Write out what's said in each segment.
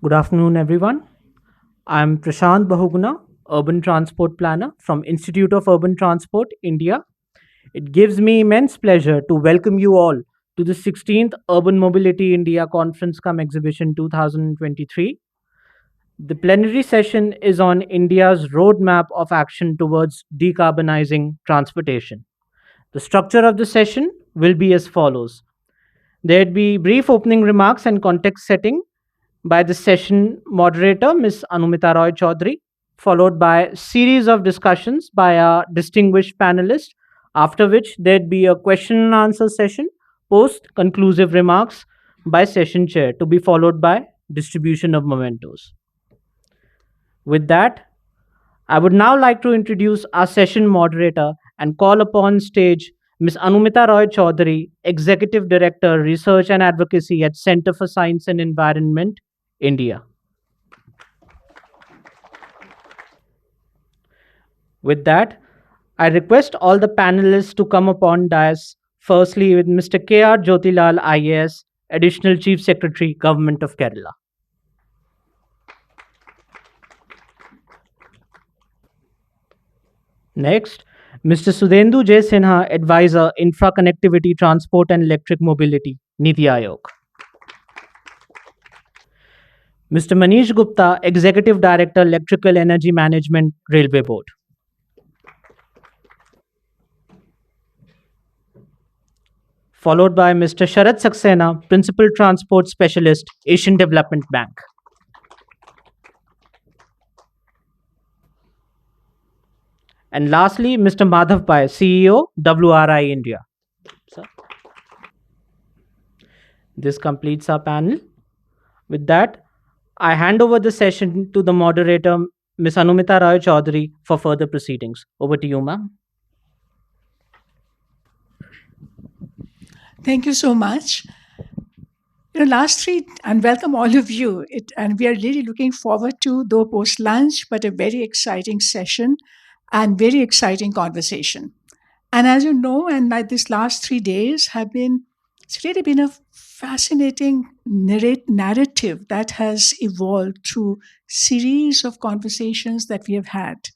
Good afternoon, everyone. I'm Prashant Bahuguna, Urban Transport Planner from Institute of Urban Transport, India. It gives me immense pleasure to welcome you all to the 16th Urban Mobility India Conference Cum Exhibition 2023. The plenary session is on India's roadmap of action towards decarbonizing transportation. The structure of the session will be as follows. There'd be brief opening remarks and context setting by the session moderator, Ms. Anumita Roy Chaudhary, followed by a series of discussions by our distinguished panelists, after which there'd be a question and answer session, post conclusive remarks by session chair to be followed by distribution of mementos. With that, I would now like to introduce our session moderator and call upon stage Ms. Anumita Roy Chaudhary, Executive Director, Research and Advocacy at Center for Science and Environment, India. With that, I request all the panelists to come upon dais, firstly with Mr. K.R. Jyotilal, IAS, Additional Chief Secretary, Government of Kerala. Next, Mr. Sudhendu J. Sinha, Advisor, Infra Connectivity, Transport and Electric Mobility, Niti Aayog. Mr. Manish Gupta, Executive Director, Electrical Energy Management, Railway Board. Followed by Mr. Sharat Saxena, Principal Transport Specialist, Asian Development Bank. And lastly, Mr. Madhav Pai, CEO, WRI India. Sir. This completes our panel. With that, I hand over the session to the moderator, Ms. Anumita Roy Chaudhary, for further proceedings. Over to you, ma'am. Thank you so much. Last three, and welcome all of you. And we are really looking forward to, though post lunch, but a very exciting session and very exciting conversation. And as you know, and like these last 3 days it's really been a fascinating narrative that has evolved through series of conversations that we have had.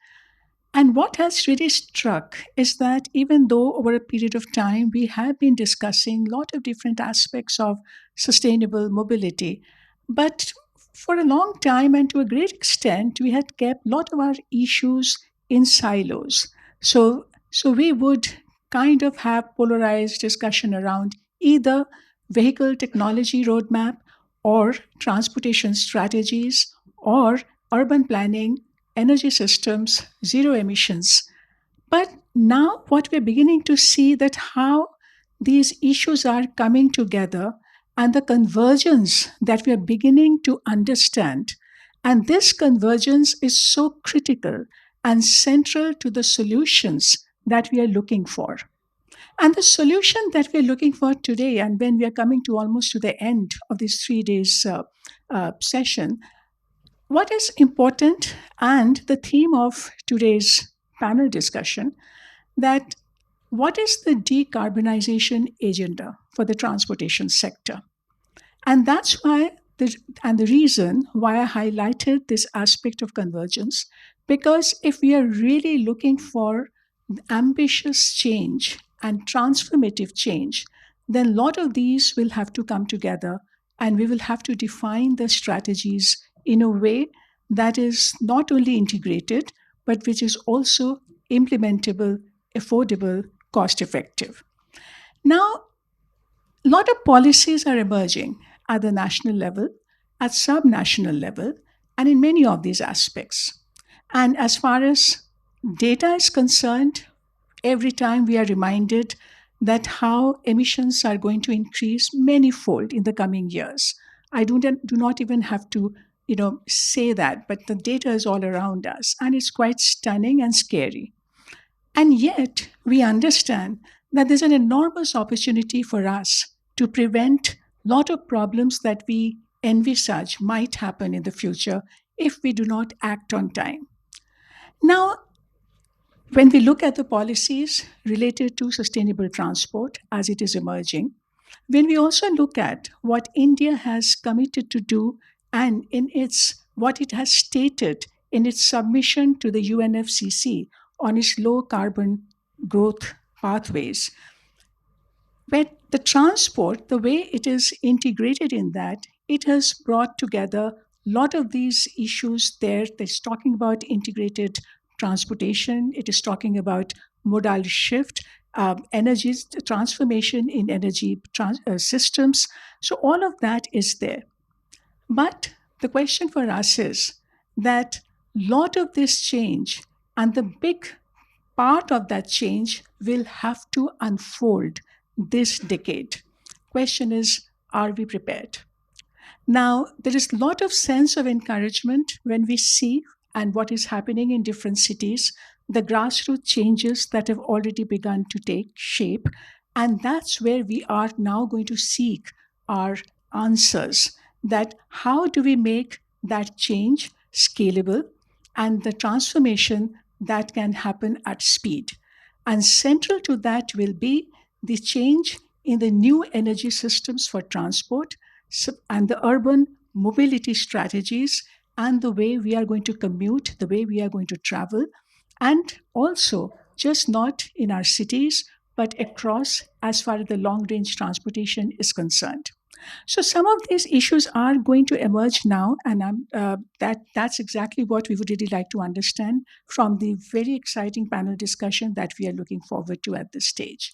And what has really struck is that even though over a period of time we have been discussing a lot of different aspects of sustainable mobility, but for a long time and to a great extent, we had kept a lot of our issues in silos. So we would kind of have polarized discussion around either vehicle technology roadmap or transportation strategies or urban planning, energy systems, zero emissions. But now what we're beginning to see that how these issues are coming together and the convergence that we are beginning to understand. And this convergence is so critical and central to the solutions that we are looking for. And the solution that we're looking for today, and when we are coming to almost to the end of this 3 days session, what is important and the theme of today's panel discussion, that what is the decarbonization agenda for the transportation sector? And that's why, the reason why I highlighted this aspect of convergence, because if we are really looking for ambitious change and transformative change, then a lot of these will have to come together and we will have to define the strategies in a way that is not only integrated, but which is also implementable, affordable, cost effective. Now, a lot of policies are emerging at the national level, at sub-national level, and in many of these aspects. And as far as data is concerned, every time we are reminded that how emissions are going to increase manyfold in the coming years. I do not even have to say that, but the data is all around us, and it's quite stunning and scary. And yet, we understand that there's an enormous opportunity for us to prevent a lot of problems that we envisage might happen in the future if we do not act on time. Now, when we look at the policies related to sustainable transport as it is emerging, when we also look at what India has committed to do and in its what it has stated in its submission to the UNFCCC on its low carbon growth pathways. But the transport, the way it is integrated in that, it has brought together a lot of these issues there. It's talking about integrated transportation, it is talking about modal shift, energy transformation in energy systems. So, all of that is there. But the question for us is that lot of this change and the big part of that change will have to unfold this decade. Question is, are we prepared? Now, there is a lot of sense of encouragement when we see and what is happening in different cities, the grassroots changes that have already begun to take shape. And that's where we are now going to seek our answers, that how do we make that change scalable and the transformation that can happen at speed. And central to that will be the change in the new energy systems for transport and the urban mobility strategies and the way we are going to commute, the way we are going to travel, and also just not in our cities, but across as far as the long range transportation is concerned. So some of these issues are going to emerge now, and that's exactly what we would really like to understand from the very exciting panel discussion that we are looking forward to at this stage.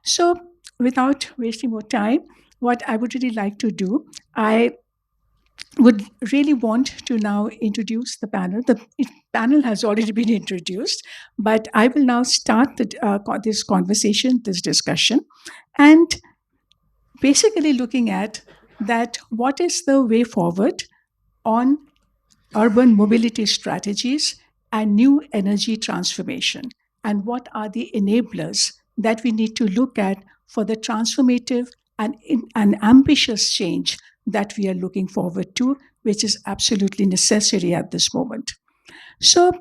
So, without wasting more time, what I would really like to do, I would really want to now introduce the panel. The panel has already been introduced, but I will now start this conversation, this discussion, and basically looking at that what is the way forward on urban mobility strategies and new energy transformation, and what are the enablers that we need to look at for the transformative and ambitious change that we are looking forward to, which is absolutely necessary at this moment. So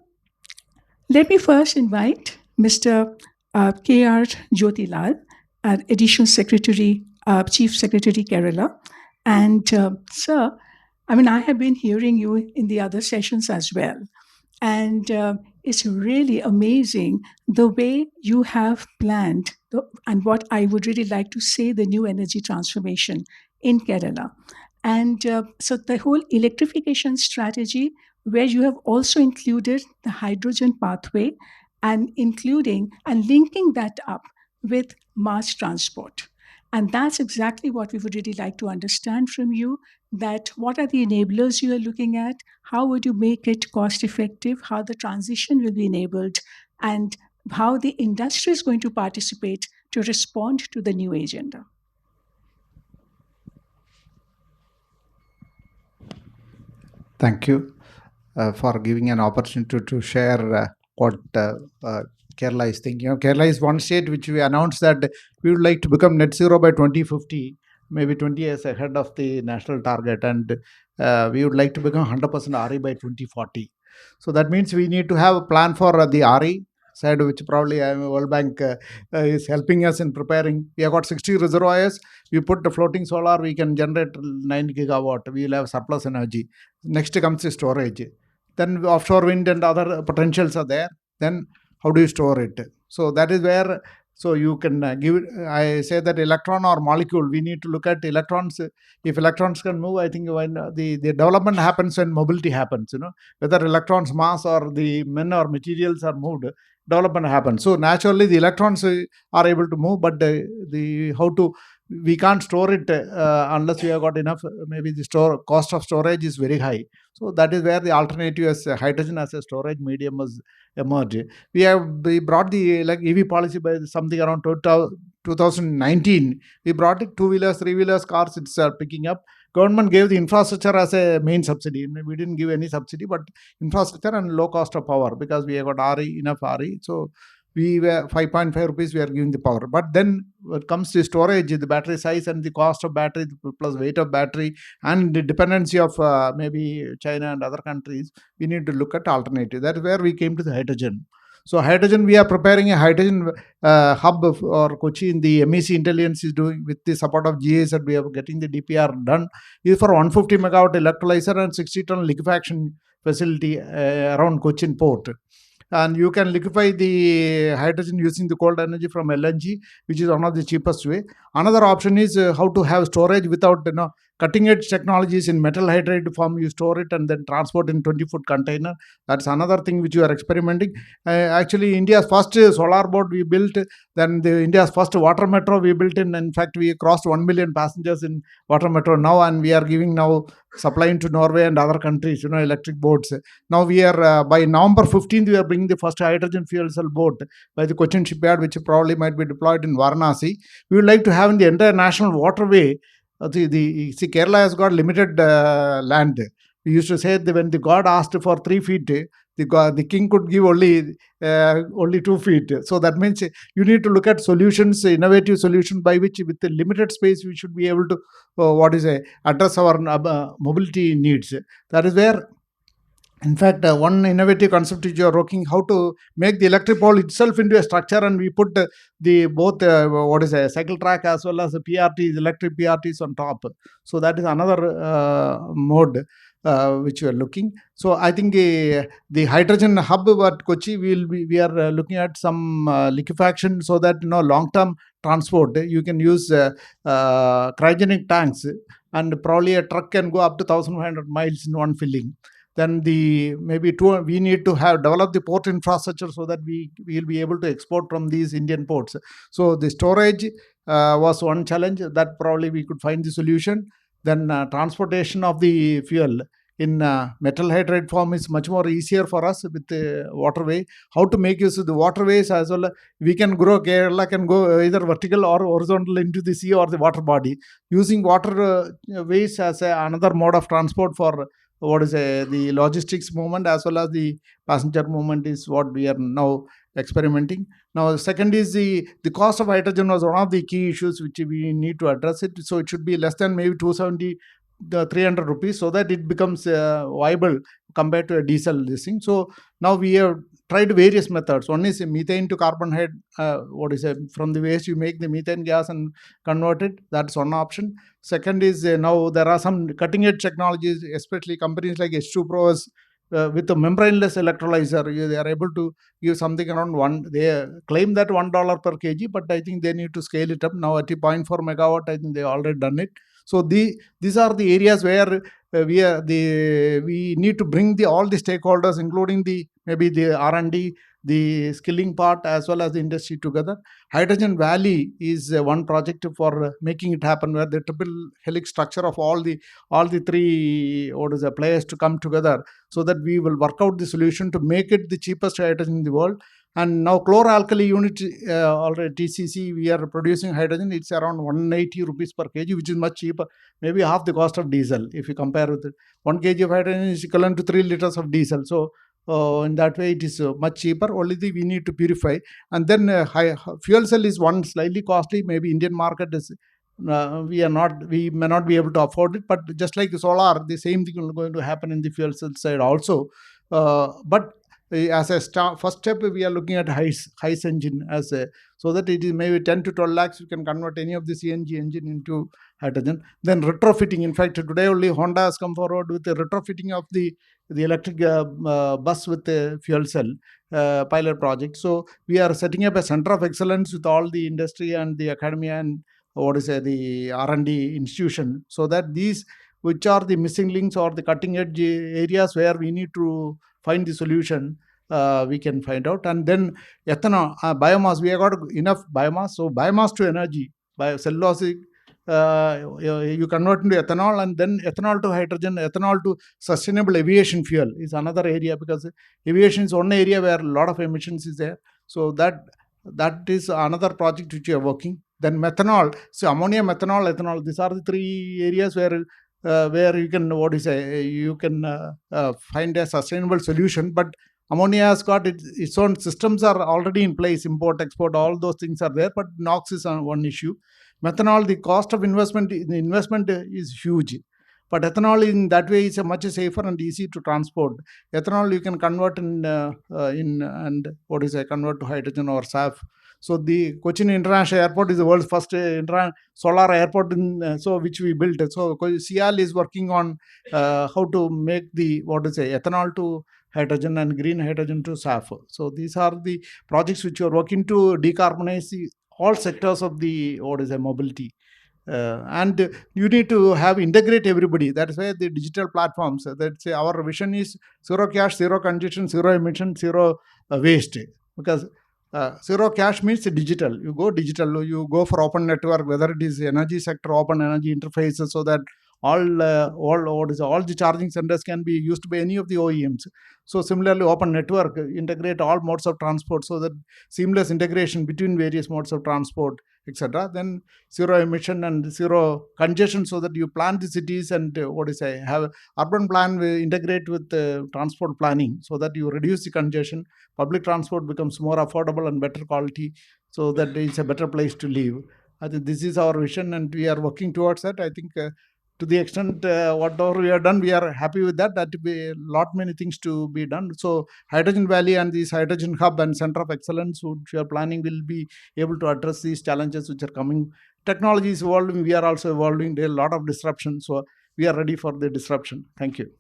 let me first invite Mr. K.R. Jyotilal, Additional Secretary, Chief Secretary, Kerala. And sir, I mean, I have been hearing you in the other sessions as well. And it's really amazing the way you have planned, and what I would really like to say, the new energy transformation in Kerala. And so the whole electrification strategy, where you have also included the hydrogen pathway and including and linking that up with mass transport. And that's exactly what we would really like to understand from you, that what are the enablers you are looking at, how would you make it cost effective, how the transition will be enabled, and how the industry is going to participate to respond to the new agenda. Thank you for giving an opportunity to share what Kerala is thinking. Kerala is one state which we announced that we would like to become net zero by 2050, maybe 20 years ahead of the national target, and we would like to become 100% RE by 2040. So that means we need to have a plan for the RE side, which probably World Bank is helping us in preparing. We have got 60 reservoirs. We put the floating solar, we can generate 9 gigawatt. We will have surplus energy. Next comes the storage. Then offshore wind and other potentials are there. Then how do you store it? So that is where, so you can give, I say that electron or molecule, we need to look at electrons. If electrons can move, I think when the development happens when mobility happens, whether electrons mass or the men or materials are moved, development happens. So naturally the electrons are able to move, but the how to, we can't store it unless we have got enough. Maybe the cost of storage is very high. So that is where the alternative as hydrogen as a storage medium was emerged. We brought the EV policy by something around 2019. We brought it, two-wheelers, three-wheelers, cars, it's picking up. Government gave the infrastructure as a main subsidy. We didn't give any subsidy, but infrastructure and low cost of power, because we have got enough RE. So we were 5.5 rupees, we are giving the power. But then when it comes to storage, the battery size and the cost of battery plus weight of battery and the dependency of maybe China and other countries, we need to look at alternative. That is where we came to the hydrogen. So hydrogen, we are preparing a hydrogen hub or Kochi in the MEC Intelligence is doing with the support of GAs, and we are getting the DPR done. Is for 150 megawatt electrolyzer and 60-ton liquefaction facility around Cochin port. And you can liquefy the hydrogen using the cold energy from LNG, which is one of the cheapest way. Another option is how to have storage without cutting edge technologies in metal hydride form. You store it and then transport in 20-foot container. That's another thing which you are experimenting. Actually, India's first solar boat we built, then India's first water metro we built in fact, we crossed 1 million passengers in water metro now, and we are giving now supplying to Norway and other countries, electric boats. Now we are by November 15th, we are bringing the first hydrogen fuel cell boat by the Cochin shipyard, which probably might be deployed in Varanasi. We would like to have in the entire national waterway. See, Kerala has got limited land. We used to say that when the god asked for 3 feet, the king could give only 2 feet. So that means you need to look at solutions, innovative solutions by which, with the limited space, we should be able to address our mobility needs. That is where, in fact, one innovative concept which you are working, how to make the electric pole itself into a structure, and we put the both cycle track as well as the PRTs, electric PRTs on top. So that is another mode which we are looking. So I think the hydrogen hub at Kochi, we are looking at some liquefaction, so that long term transport you can use cryogenic tanks, and probably a truck can go up to 1,500 miles in one filling. Then we need to have developed the port infrastructure so that we will be able to export from these Indian ports. So the storage was one challenge that probably we could find the solution. Then transportation of the fuel in metal hydride form is much more easier for us with the waterway. How to make use of the waterways as well. We can grow, Kerala can go either vertical or horizontal into the sea or the water body, using water ways as another mode of transport for the logistics movement as well as the passenger movement is what we are now experimenting. Now, the second is the cost of hydrogen was one of the key issues which we need to address it. So it should be less than maybe 270 300 rupees, so that it becomes viable compared to a diesel listing. So now we have tried various methods. One is methane to carbon head. From the waste you make the methane gas and convert it. That's one option. Second is now there are some cutting edge technologies, especially companies like H2 Pros with a membraneless electrolyzer. They are able to give something around they claim that $1 per kg, but I think they need to scale it up now at 0.4 megawatt. I think they already done it. So these are the areas where we need to bring all the stakeholders, including maybe the R&D, the skilling part, as well as the industry together. Hydrogen Valley is one project for making it happen, where the triple helix structure of all the three players to come together, so that we will work out the solution to make it the cheapest hydrogen in the world. And now chloralkali unit already TCC, we are producing hydrogen. It's around 180 rupees per kg, which is much cheaper, maybe half the cost of diesel. If you compare with it, 1 kg of hydrogen is equivalent to 3 liters of diesel. So in that way, it is much cheaper. Only we need to purify. And then fuel cell is one slightly costly. Maybe Indian market is we may not be able to afford it. But just like the solar, the same thing is going to happen in the fuel cell side also. But as a first step, we are looking at HICE engine so that it is maybe 10 to 12 lakhs. You can convert any of the CNG engine into hydrogen. Then retrofitting. In fact, today only Honda has come forward with the retrofitting of the electric bus with the fuel cell pilot project. So we are setting up a center of excellence with all the industry and the academia and the R&D institution, so that these, which are the missing links or the cutting edge areas where we need to find the solution, we can find out. And then ethanol, biomass, we have got enough biomass. So biomass to energy, cellulosic, you convert into ethanol, and then ethanol to hydrogen, ethanol to sustainable aviation fuel is another area, because aviation is one area where a lot of emissions is there. So that is another project which we are working. Then methanol, so ammonia, methanol, ethanol, these are the three areas where you can find a sustainable solution. But ammonia has got its own systems are already in place, import, export, all those things are there. But NOx is one issue. Methanol, the cost of investment is huge. But ethanol in that way is a much safer and easy to transport. Ethanol you can convert in and what is convert to hydrogen or SAF. So the Cochin International Airport is the world's first solar airport so which we built. So CIAL is working on how to make the ethanol to hydrogen and green hydrogen to SAF. So these are the projects which are working to decarbonize all sectors of the mobility. And you need to have integrate everybody. That's why the digital platforms. That's our vision is zero cash, zero congestion, zero emission, zero waste. Because zero cash means digital. You go digital. You go for open network, whether it is energy sector, open energy interfaces, so that all the charging centers can be used by any of the OEMs. So similarly, open network integrate all modes of transport, so that seamless integration between various modes of transport, etc. Then zero emission and zero congestion, so that you plan the cities and have urban plan will integrate with transport planning, so that you reduce the congestion. Public transport becomes more affordable and better quality, so that it's a better place to live. I think this is our vision and we are working towards that. I think to the extent whatever we have done, we are happy with that. That be a lot many things to be done. So Hydrogen Valley and this hydrogen hub and center of excellence which we are planning will be able to address these challenges which are coming. Technology is evolving, we are also evolving. There are a lot of disruption, so we are ready for the disruption. Thank you.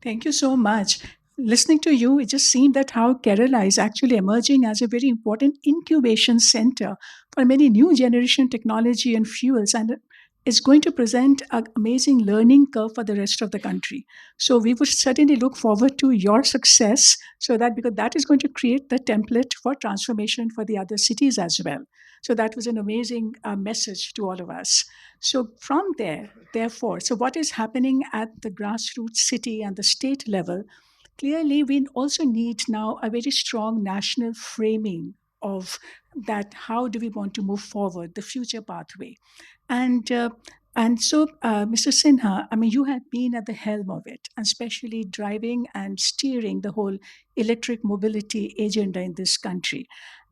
Thank you so much. Listening to you, it just seemed that how Kerala is actually emerging as a very important incubation center for many new generation technology and fuels, and is going to present an amazing learning curve for the rest of the country. So we would certainly look forward to your success, so that because that is going to create the template for transformation for the other cities as well. So that was an amazing message to all of us. So from there, therefore, so what is happening at the grassroots city and the state level? Clearly, we also need now a very strong national framing of that. How do we want to move forward, the future pathway? And Mr. Sinha, I mean, you have been at the helm of it, and especially driving and steering the whole electric mobility agenda in this country.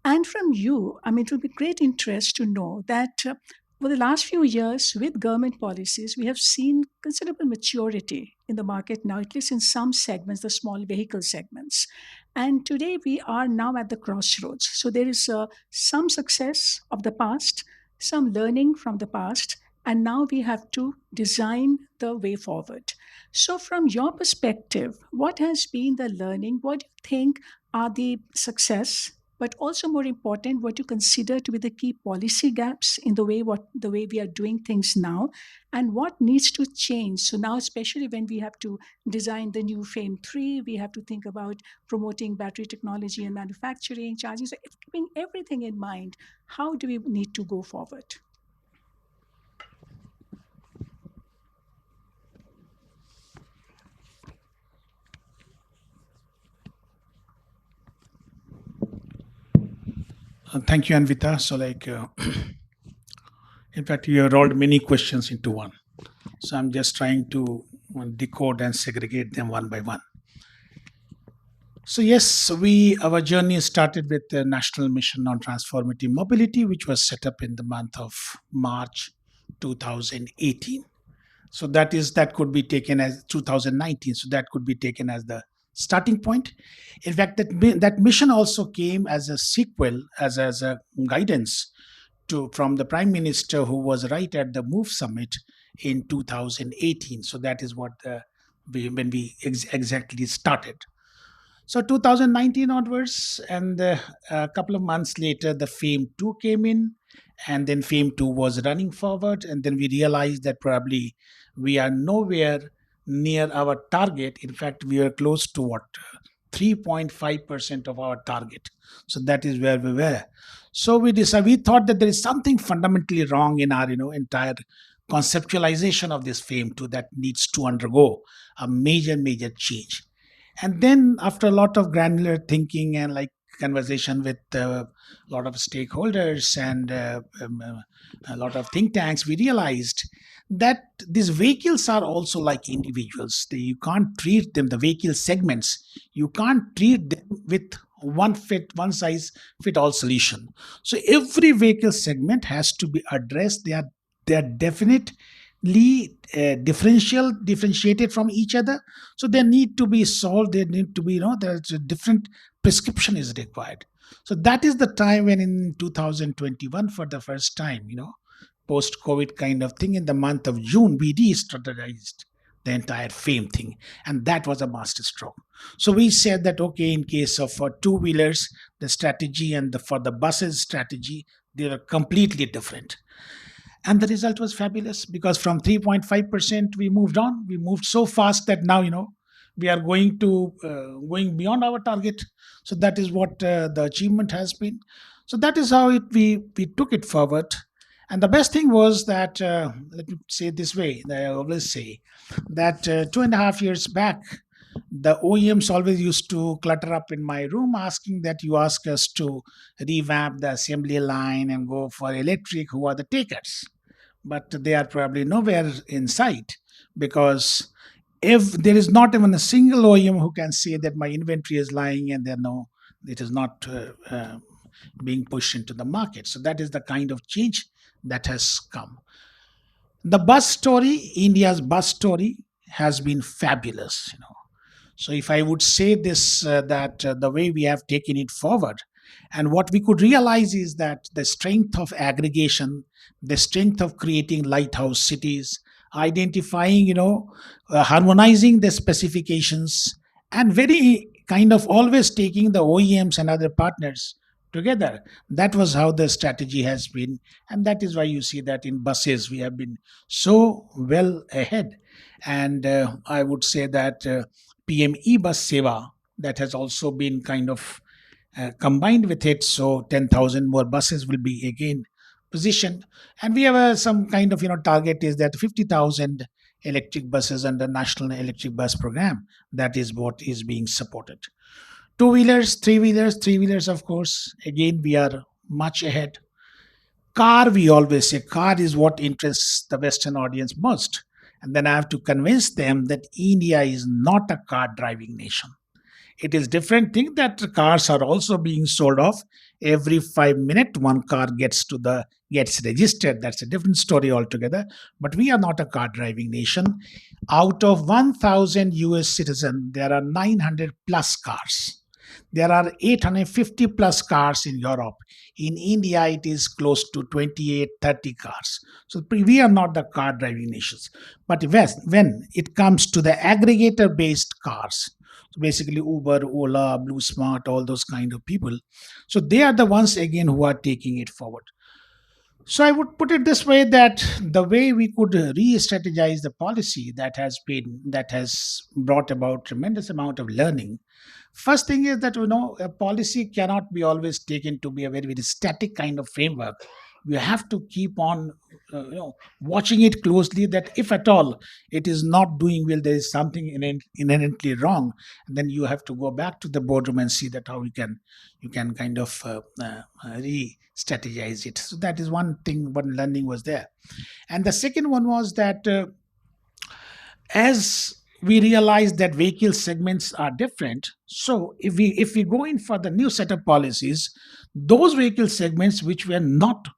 And from you, I mean, it would be great interest to know that over the last few years, with government policies, we have seen considerable maturity in the market now, at least in some segments, the small vehicle segments. And today we are now at the crossroads. So there is some success of the past, some learning from the past, and now we have to design the way forward. So, from your perspective, what has been the learning? What do you think are the success? But also more important, what you consider to be the key policy gaps in the way we are doing things now, and what needs to change. So now, especially when we have to design the new FAME 3, we have to think about promoting battery technology and manufacturing, charging. So keeping everything in mind, how do we need to go forward? Thank you, Anvita. So, in fact, you have rolled many questions into one. So, I'm just trying to decode and segregate them one by one. So, yes, our journey started with the National Mission on Transformative Mobility, which was set up in the month of March 2018. So that could be taken as 2019. So that could be taken as the starting point. In fact, that mission also came as a sequel, as a guidance from the Prime Minister, who was right at the Move Summit in 2018. So that is what when we exactly started. So 2019 onwards, and a couple of months later, the FAME 2 came in, and then FAME 2 was running forward, and then we realized that probably we are nowhere near our target. In fact, we are close to 3.5% of our target. So that is where we were. So we thought that there is something fundamentally wrong in our entire conceptualization of this FAME 2 that needs to undergo a major change. And then after a lot of granular thinking and conversation with a lot of stakeholders and a lot of think tanks, we realized that these vehicles are also like individuals. You can't treat them, the vehicle segments, you can't treat them with one size fit all solution. So every vehicle segment has to be addressed. They are definite, differentiated from each other, so they need to be solved. They need to be, there's a different prescription is required. So that is the time when in 2021, for the first time, post COVID kind of thing, in the month of June, we re-strategized the entire FAME thing, and that was a master stroke. So we said that, okay, in case of two wheelers, the strategy, and for the buses strategy, they are completely different. And the result was fabulous, because from 3.5% we moved on. We moved so fast that now, we are going beyond our target. So that is what the achievement has been. So that is how we took it forward. And the best thing was that, let me say it this way, that I always say that 2.5 years back, the OEMs always used to clutter up in my room, asking that you ask us to revamp the assembly line and go for electric. Who are the takers? But they are probably nowhere in sight, because if there is not even a single OEM who can say that my inventory is lying and it is not being pushed into the market. So that is the kind of change that has come. The bus story, India's bus story, has been fabulous. So if I would say this, that the way we have taken it forward, and what we could realize is that the strength of aggregation, the strength of creating lighthouse cities, identifying, harmonizing the specifications, and very kind of always taking the OEMs and other partners together. That was how the strategy has been. And that is why you see that in buses, we have been so well ahead. And I would say that PM e-bus seva, that has also been kind of combined with it. So 10,000 more buses will be again positioned. And we have some kind of, target is that 50,000 electric buses under National Electric Bus Program. That is what is being supported. Two-wheelers, three-wheelers, of course, again, we are much ahead. Car, we always say, car is what interests the Western audience most. And then I have to convince them that India is not a car driving nation. It is different thing that cars are also being sold off. Every 5 minutes, one car gets registered. That's a different story altogether. But we are not a car driving nation. Out of 1,000 US citizens, there are 900 plus cars. There are 850 plus cars in Europe. In India, it is close to 28, 30 cars. So we are not the car driving nations. But when it comes to the aggregator based cars, so basically Uber, Ola, Blue Smart, all those kind of people, so they are the ones again who are taking it forward. So I would put it this way, that the way we could re-strategize the policy that has brought about tremendous amount of learning. First thing is that a policy cannot be always taken to be a very, very static kind of framework. You have to keep on watching it closely, that if at all it is not doing well, there is something inherently wrong, and then you have to go back to the boardroom and see that how you can kind of re-strategize it. So that is one thing, one learning was there. And the second one was that as we realize that vehicle segments are different, so if we go in for the new set of policies, those vehicle segments which were not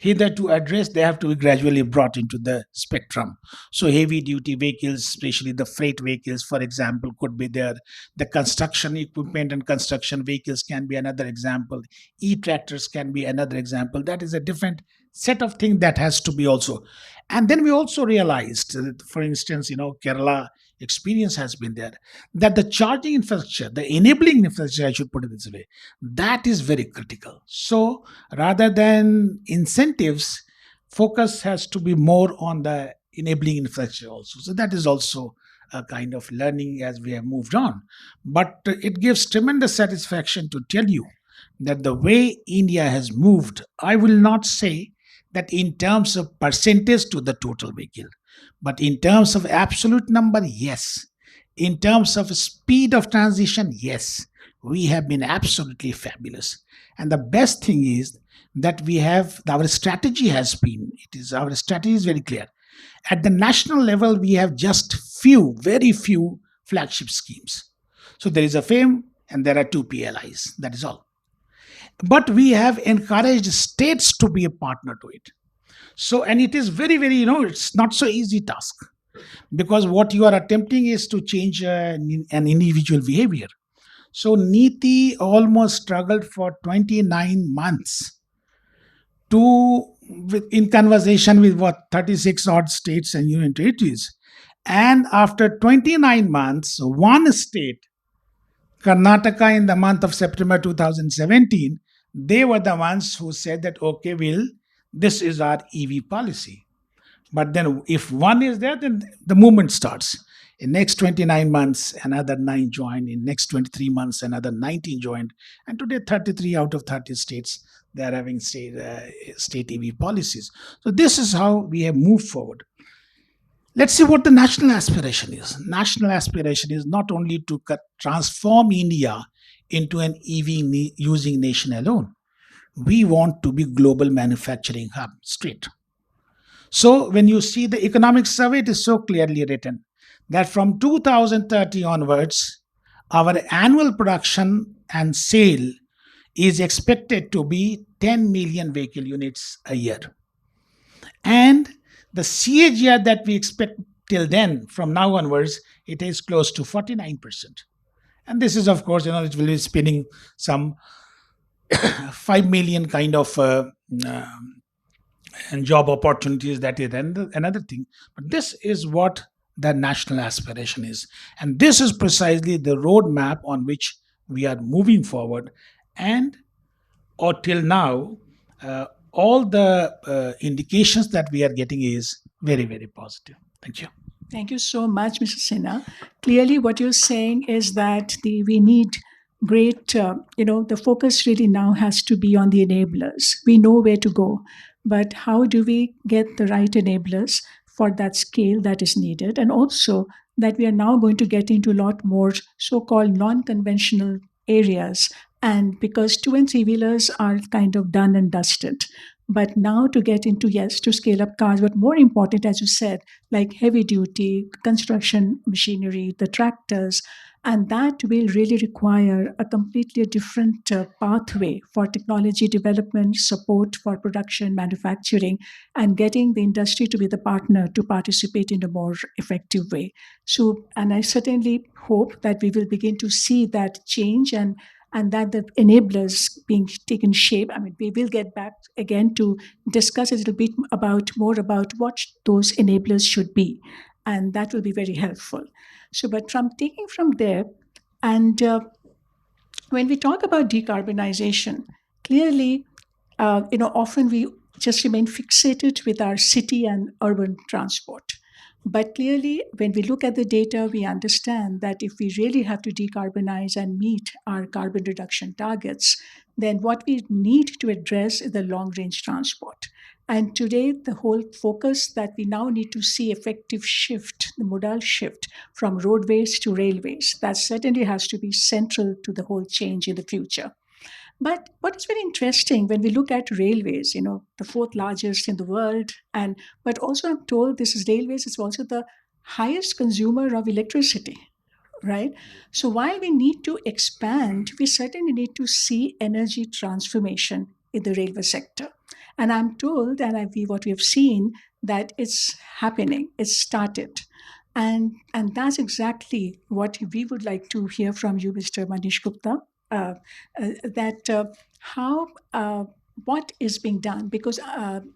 hitherto addressed, they have to be gradually brought into the spectrum. So heavy duty vehicles, especially the freight vehicles, for example, could be there. The construction equipment and construction vehicles can be another example. E-tractors can be another example. That is a different set of things that has to be also. And then we also realized that, for instance, Kerala experience has been there, that the charging infrastructure, the enabling infrastructure, I should put it this way, that is very critical. So rather than incentives, focus has to be more on the enabling infrastructure also. So that is also a kind of learning as we have moved on. But it gives tremendous satisfaction to tell you that the way India has moved, I will not say that in terms of percentage to the total vehicle, but in terms of absolute number, yes. In terms of speed of transition, yes. We have been absolutely fabulous. And the best thing is that our strategy our strategy is very clear. At the national level, we have just very few flagship schemes. So there is a FAME and there are two PLIs. That is all. But we have encouraged states to be a partner to it. So, and it is very, very, it's not so easy task, because what you are attempting is to change an individual behavior. So Niti almost struggled for 29 months in conversation with 36 odd states and union territories. And after 29 months, one state, Karnataka, in the month of September 2017, they were the ones who said that, okay, this is our EV policy. But then if one is there, then the movement starts. In next 29 months, another 9 joined. In next 23 months, another 19 joined. And today, 33 out of 30 states, they are having state EV policies. So this is how we have moved forward. Let's see what the national aspiration is. National aspiration is not only to transform India into an EV using nation alone. We want to be global manufacturing hub straight. So when you see the economic survey, it is so clearly written that from 2030 onwards, our annual production and sale is expected to be 10 million vehicle units a year. And the CAGR that we expect till then, from now onwards, it is close to 49%. And this is, of course, it will be spinning some 5 million kind of and job opportunities. That is another thing. But this is what the national aspiration is. And this is precisely the roadmap on which we are moving forward. And or till now, all the indications that we are getting is very, very positive. Thank you. Thank you so much, Mr. Sinha. Clearly, what you're saying is that we need great, the focus really now has to be on the enablers. We know where to go, but how do we get the right enablers for that scale that is needed? And also that we are now going to get into a lot more so-called non-conventional areas. And because 2 and 3 wheelers are kind of done and dusted. But now to get into, yes, to scale up cars, but more important, as you said, like heavy duty, construction machinery, the tractors, and that will really require a completely different pathway for technology development, support for production, manufacturing, and getting the industry to be the partner to participate in a more effective way. So, and I certainly hope that we will begin to see that change and that the enablers being taken shape. I mean, we will get back again to discuss a little bit more about what those enablers should be, and that will be very helpful. So, but taking from there, and when we talk about decarbonization, clearly, often we just remain fixated with our city and urban transport. But clearly, when we look at the data, we understand that if we really have to decarbonize and meet our carbon reduction targets, then what we need to address is the long range transport. And today, the whole focus that we now need to see effective shift, the modal shift from roadways to railways, that certainly has to be central to the whole change in the future. But what is very interesting when we look at railways, the 4th largest in the world, but also I'm told this is railways is also the highest consumer of electricity, right? So while we need to expand, we certainly need to see energy transformation in the railway sector. And I'm told, and what we have seen, that it's happening, it's started. And that's exactly what we would like to hear from you, Mr. Manish Gupta. What is being done, because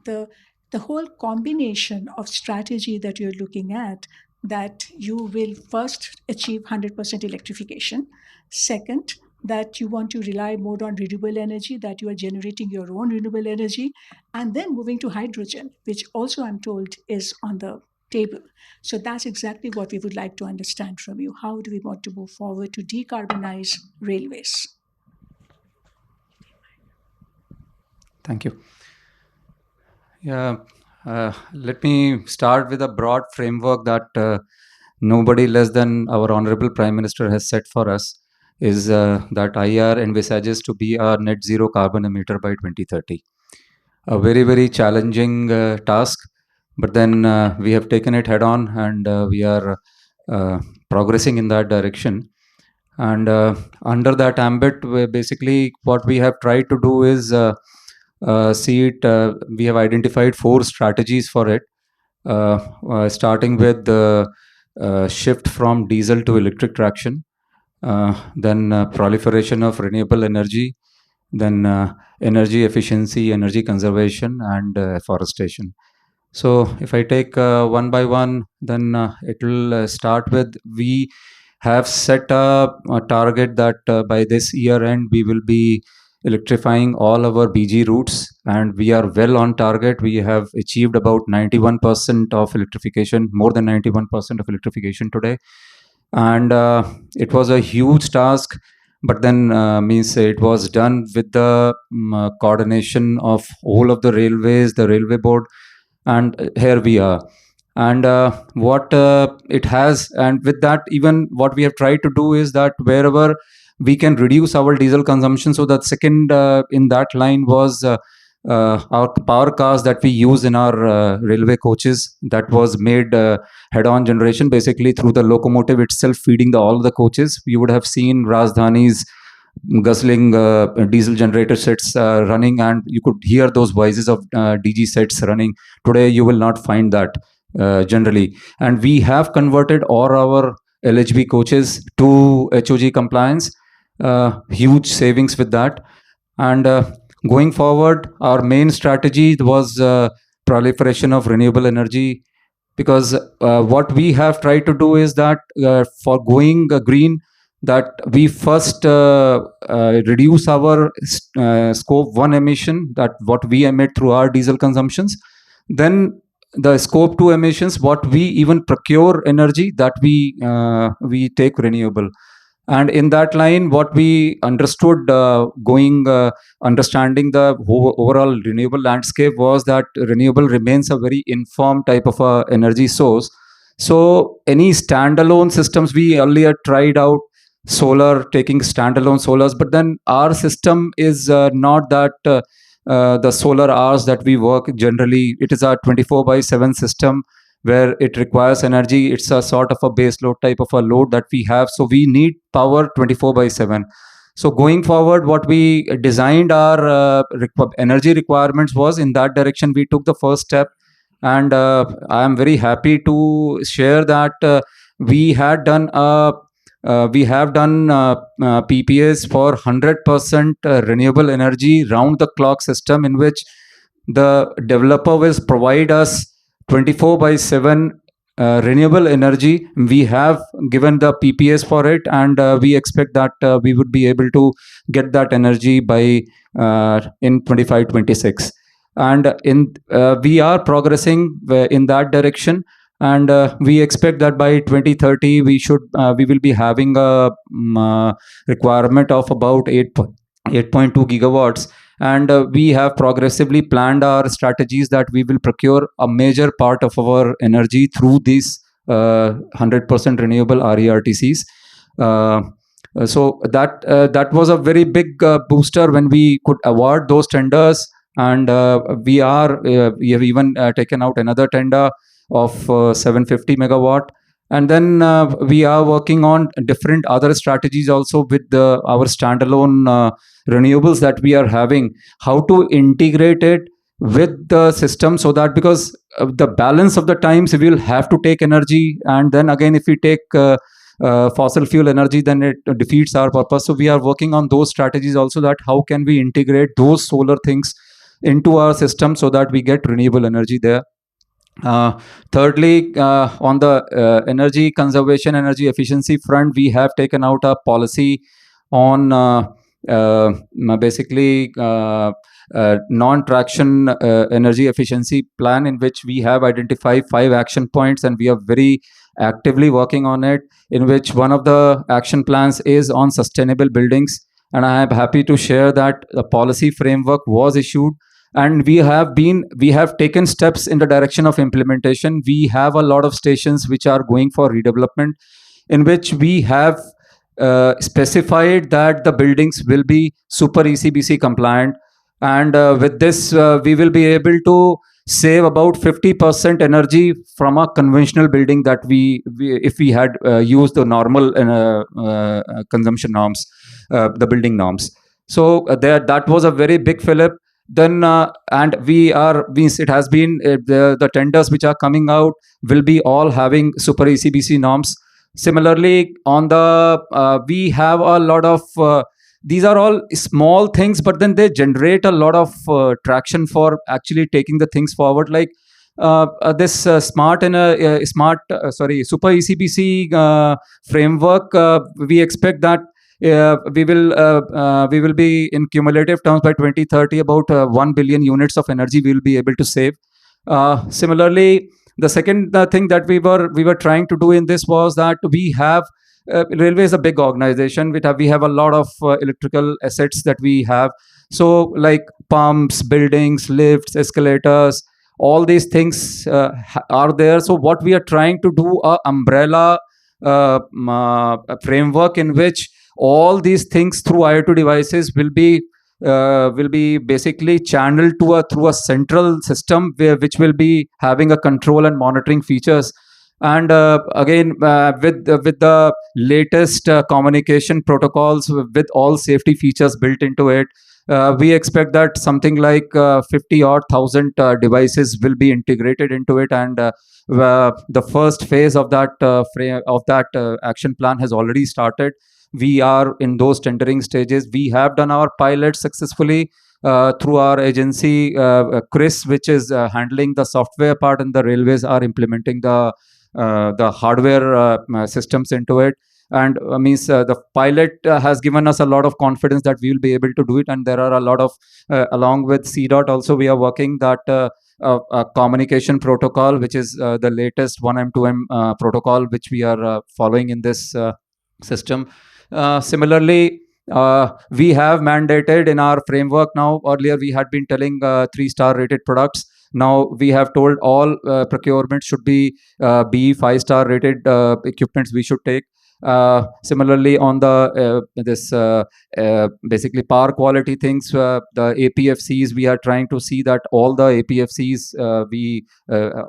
the whole combination of strategy that you're looking at, that you will first achieve 100% electrification, second that you want to rely more on renewable energy, that you are generating your own renewable energy, and then moving to hydrogen, which also I'm told is on the table. So that's exactly what we would like to understand from you. How do we want to move forward to decarbonize railways? Thank you. Yeah, let me start with a broad framework that nobody less than our Honorable Prime Minister has set for us, is that IR envisages to be a net zero carbon emitter by 2030. A very, very challenging task, but then we have taken it head on, and we are progressing in that direction. And under that ambit, basically what we have tried to do is we have identified 4 strategies for it, starting with the shift from diesel to electric traction, then proliferation of renewable energy, then energy efficiency, energy conservation, and afforestation. So if I take one by one, then it will start with, we have set a target that by this year end we will be electrifying all our BG routes, and we are well on target. We have achieved about 91% of electrification, more than 91% of electrification today, and it was a huge task. But then means it was done with the coordination of all of the railways, the railway board, and here we are. And what it has, and with that, even what we have tried to do is that wherever we can reduce our diesel consumption, so that second in that line was our power cars that we use in our railway coaches, that was made head-on generation, basically through the locomotive itself feeding all the coaches. You would have seen Rajdhani's guzzling diesel generator sets running, and you could hear those voices of DG sets running. Today you will not find that generally. And we have converted all our LHB coaches to HOG compliance. Huge savings with that. And going forward, our main strategy was proliferation of renewable energy, because what we have tried to do is that for going green, that we first reduce our scope 1 emission, that what we emit through our diesel consumptions. Then the scope 2 emissions, what we even procure energy, that we take renewable. And in that line, what we understood understanding the overall renewable landscape was that renewable remains a very informed type of energy source. So any standalone systems, we earlier tried out solar, taking standalone solars, but then our system is not that the solar hours that we work generally. It is a 24/7 system where it requires energy. It's a sort of a base load type of a load that we have. So we need power 24/7. So going forward, what we designed our energy requirements was in that direction. We took the first step, and I am very happy to share that we had done we have done PPAs for 100% renewable energy round the clock system, in which the developer will provide us 24/7 renewable energy. We have given the PPAs for it, and we expect that we would be able to get that energy by in 25-26. And we are progressing in that direction, and we expect that by 2030 we will be having a requirement of about 8.2 gigawatts. And we have progressively planned our strategies that we will procure a major part of our energy through these 100% renewable RERTCs. So that was a very big booster when we could award those tenders. And we have even taken out another tender of 750 megawatt. And then we are working on different other strategies also with our standalone renewables that we are having, how to integrate it with the system, so that, because the balance of the times we will have to take energy, and then again if we take fossil fuel energy, then it defeats our purpose. So we are working on those strategies also, that how can we integrate those solar things into our system so that we get renewable energy there. Thirdly, on the energy conservation, energy efficiency front, we have taken out a policy on basically non-traction energy efficiency plan, in which we have identified 5 action points, and we are very actively working on it, in which one of the action plans is on sustainable buildings. And I am happy to share that the policy framework was issued, and we have taken steps in the direction of implementation. We have a lot of stations which are going for redevelopment, in which we have specified that the buildings will be super ECBC compliant. And with this, we will be able to save about 50% energy from a conventional building that if we had used the normal consumption norms, the building norms. So that was a very big fillip. then and we are means it has been the tenders which are coming out will be all having super ECBC norms. Similarly, on the we have a lot of these are all small things, but then they generate a lot of traction for actually taking the things forward. Like this smart and smart super ECBC framework. We expect that we will be in cumulative terms by 2030 about 1 billion units of energy we will be able to save. Similarly, the second thing that we were trying to do in this was that we have railway is a big organization. We have a lot of electrical assets that we have. So like pumps, buildings, lifts, escalators, all these things are there. So what we are trying to do a umbrella a framework in which all these things through IoT devices will be basically channeled to through a central system which will be having a control and monitoring features. And again, with the latest communication protocols with all safety features built into it, we expect that something like 50 or 1,000 devices will be integrated into it. And the first phase of that action plan has already started. We are in those tendering stages. We have done our pilot successfully through our agency, Chris, which is handling the software part, and the railways are implementing the hardware systems into it. And means the pilot has given us a lot of confidence that we will be able to do it. And there are a lot of along with CDOT also we are working that a communication protocol, which is the latest 1M 2M protocol, which we are following in this system. Similarly, we have mandated in our framework now. Earlier, we had been telling 3-star rated products. Now we have told all procurement should be B 5-star rated equipments we should take. Similarly, on the this basically power quality things, the APFCs, we are trying to see that all the APFCs, we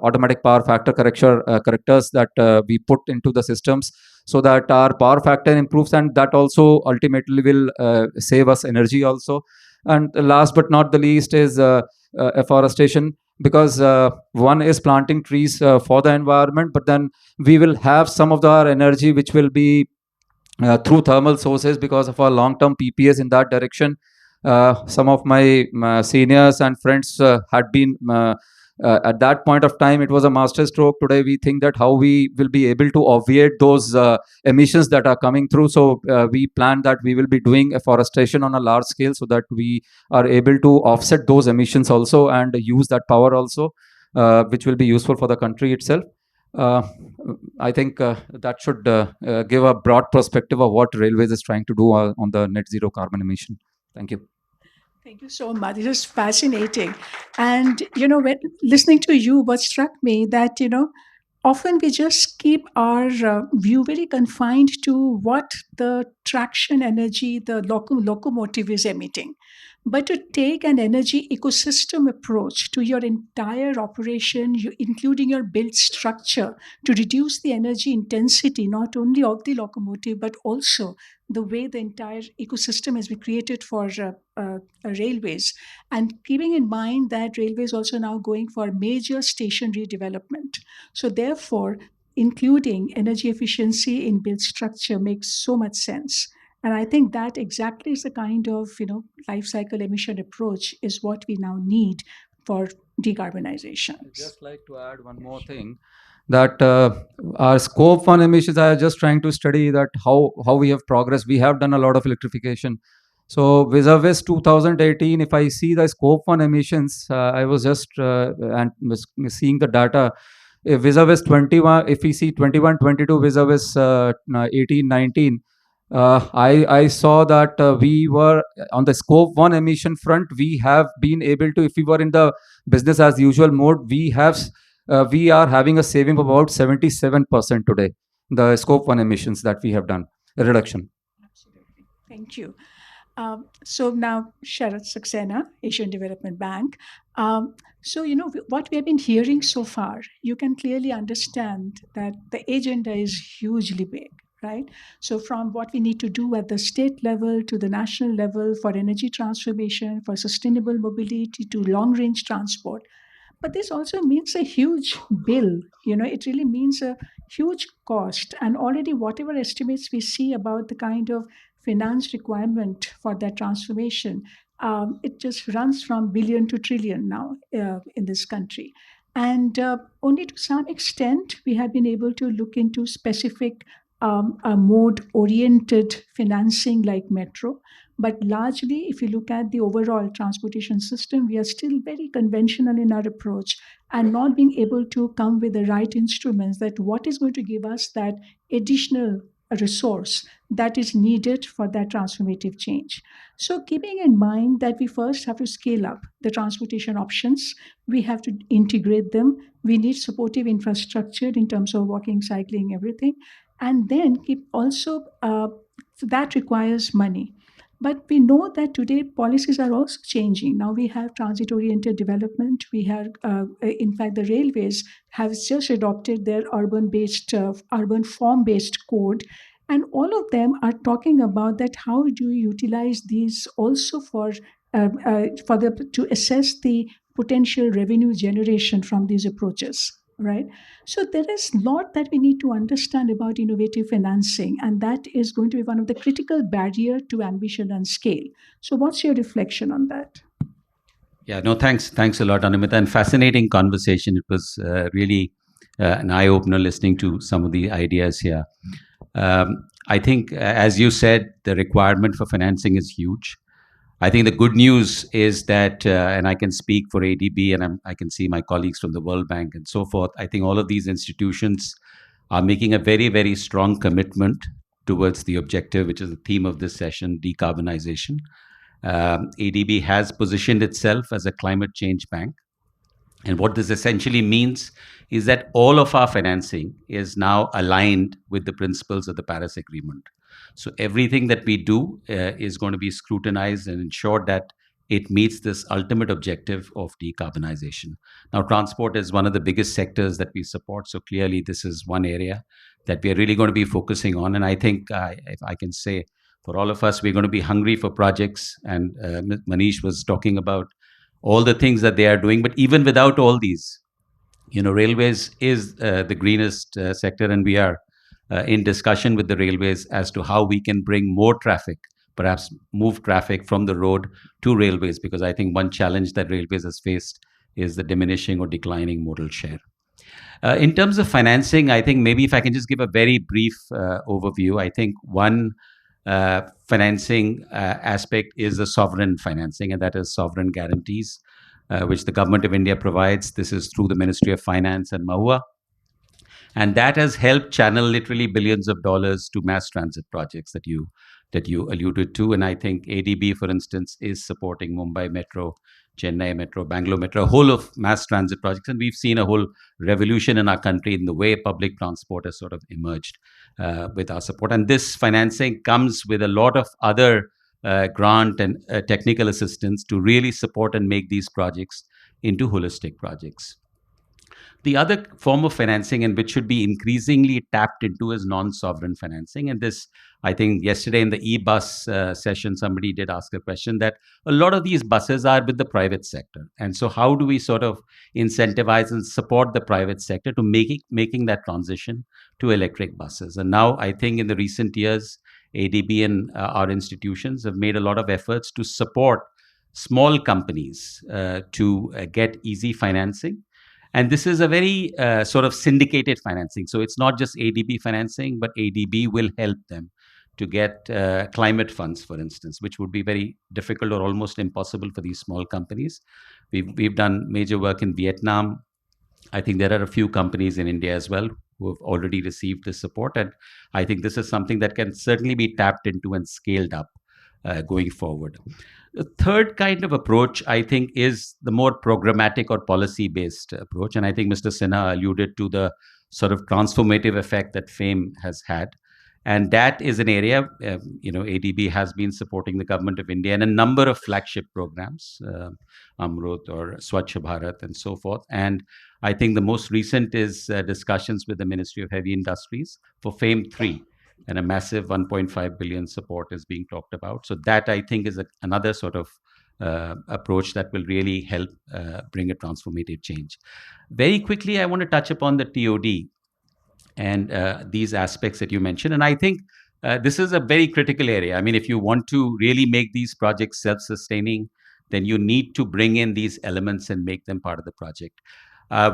automatic power factor correctors that we put into the systems, so that our power factor improves, and that also ultimately will save us energy also. And last but not the least is afforestation, because one is planting trees for the environment, but then we will have some of our energy which will be through thermal sources because of our long-term PPAs in that direction. Some of my seniors and friends had been at that point of time, it was a master stroke. Today we think that how we will be able to obviate those emissions that are coming through. So we plan that we will be doing afforestation on a large scale, so that we are able to offset those emissions also and use that power also, which will be useful for the country itself. I think that should give a broad perspective of what Railways is trying to do on the net zero carbon emission. Thank you. Thank you so much. This is fascinating. And, when listening to you, what struck me that, often we just keep our view very confined to what the traction energy, the locomotive is emitting. But to take an energy ecosystem approach to your entire operation, including your build structure, to reduce the energy intensity, not only of the locomotive, but also the way the entire ecosystem has been created for railways. And keeping in mind that railways also now going for major station redevelopment. So therefore, including energy efficiency in build structure makes so much sense. And I think that exactly is the kind of life cycle emission approach is what we now need for decarbonization. I'd just like to add one more thing, that our scope 1 emissions, I was just trying to study that how we have progressed. We have done a lot of electrification. So vis-a-vis 2018, if I see the scope 1 emissions, I was just and seeing the data. Vis-a-vis 21, if we see 21, 22 vis-a-vis 18, 19, I saw that we were on the scope 1 emission front. We have been able to, if we were in the business as usual mode, we are having a saving of about 77% today. The scope 1 emissions that we have done, a reduction. Absolutely. Thank you. So now, Sharat Saxena, Asian Development Bank. So, what we have been hearing so far, you can clearly understand that the agenda is hugely big. right? So from what we need to do at the state level to the national level for energy transformation, for sustainable mobility to long range transport. But this also means a huge bill. It really means a huge cost. And already, whatever estimates we see about the kind of finance requirement for that transformation, it just runs from billion to trillion now in this country. And only to some extent, we have been able to look into specific mode oriented financing like metro. But largely, if you look at the overall transportation system, we are still very conventional in our approach and not being able to come with the right instruments that what is going to give us that additional resource that is needed for that transformative change. So, keeping in mind that we first have to scale up the transportation options, we have to integrate them. We need supportive infrastructure in terms of walking, cycling, everything. And then keep also, so that requires money. But we know that today policies are also changing. Now we have transit oriented development. We have, in fact, the railways have just adopted their urban form based code. And all of them are talking about that how do you utilize these also to assess the potential revenue generation from these approaches, right? So there is a lot that we need to understand about innovative financing, and that is going to be one of the critical barrier to ambition and scale. So what's your reflection on that? Yeah, no, thanks a lot, Anumita, and fascinating conversation. It was really an eye opener listening to some of the ideas here. I think, as you said, the requirement for financing is huge. I think the good news is that, and I can speak for ADB, and I can see my colleagues from the World Bank and so forth. I think all of these institutions are making a very, very strong commitment towards the objective, which is the theme of this session, decarbonization. ADB has positioned itself as a climate change bank. And what this essentially means is that all of our financing is now aligned with the principles of the Paris Agreement. So everything that we do is going to be scrutinized and ensured that it meets this ultimate objective of decarbonization. Now, transport is one of the biggest sectors that we support. So clearly, this is one area that we are really going to be focusing on. And I think, if I can say, for all of us, we're going to be hungry for projects. And Manish was talking about all the things that they are doing. But even without all these, railways is the greenest sector, and we are in discussion with the railways as to how we can bring more traffic, perhaps move traffic from the road to railways, because I think one challenge that railways has faced is the diminishing or declining modal share. In terms of financing, I think maybe if I can just give a very brief overview, I think one financing aspect is the sovereign financing, and that is sovereign guarantees, which the government of India provides. This is through the Ministry of Finance and MAHUA. And that has helped channel literally billions of dollars to mass transit projects that you alluded to. And I think ADB, for instance, is supporting Mumbai Metro, Chennai Metro, Bangalore Metro, a whole of mass transit projects. And we've seen a whole revolution in our country in the way public transport has sort of emerged with our support. And this financing comes with a lot of other grant and technical assistance to really support and make these projects into holistic projects. The other form of financing, and which should be increasingly tapped into, is non-sovereign financing. And this, I think, yesterday in the e-bus session, somebody did ask a question that a lot of these buses are with the private sector. And so how do we sort of incentivize and support the private sector to making that transition to electric buses? And now I think in the recent years, ADB and our institutions have made a lot of efforts to support small companies to get easy financing. And this is a very sort of syndicated financing. So it's not just ADB financing, but ADB will help them to get climate funds, for instance, which would be very difficult or almost impossible for these small companies. We've done major work in Vietnam. I think there are a few companies in India as well who have already received this support. And I think this is something that can certainly be tapped into and scaled up going forward. The third kind of approach, I think, is the more programmatic or policy-based approach. And I think Mr. Sinha alluded to the sort of transformative effect that FAME has had. And that is an area, ADB has been supporting the government of India in a number of flagship programs, Amrut or Swachh Bharat and so forth. And I think the most recent is discussions with the Ministry of Heavy Industries for FAME 3, and a massive 1.5 billion support is being talked about. So that, I think, is another sort of approach that will really help bring a transformative change. Very quickly, I want to touch upon the TOD and these aspects that you mentioned. And I think this is a very critical area. I mean, if you want to really make these projects self-sustaining, then you need to bring in these elements and make them part of the project.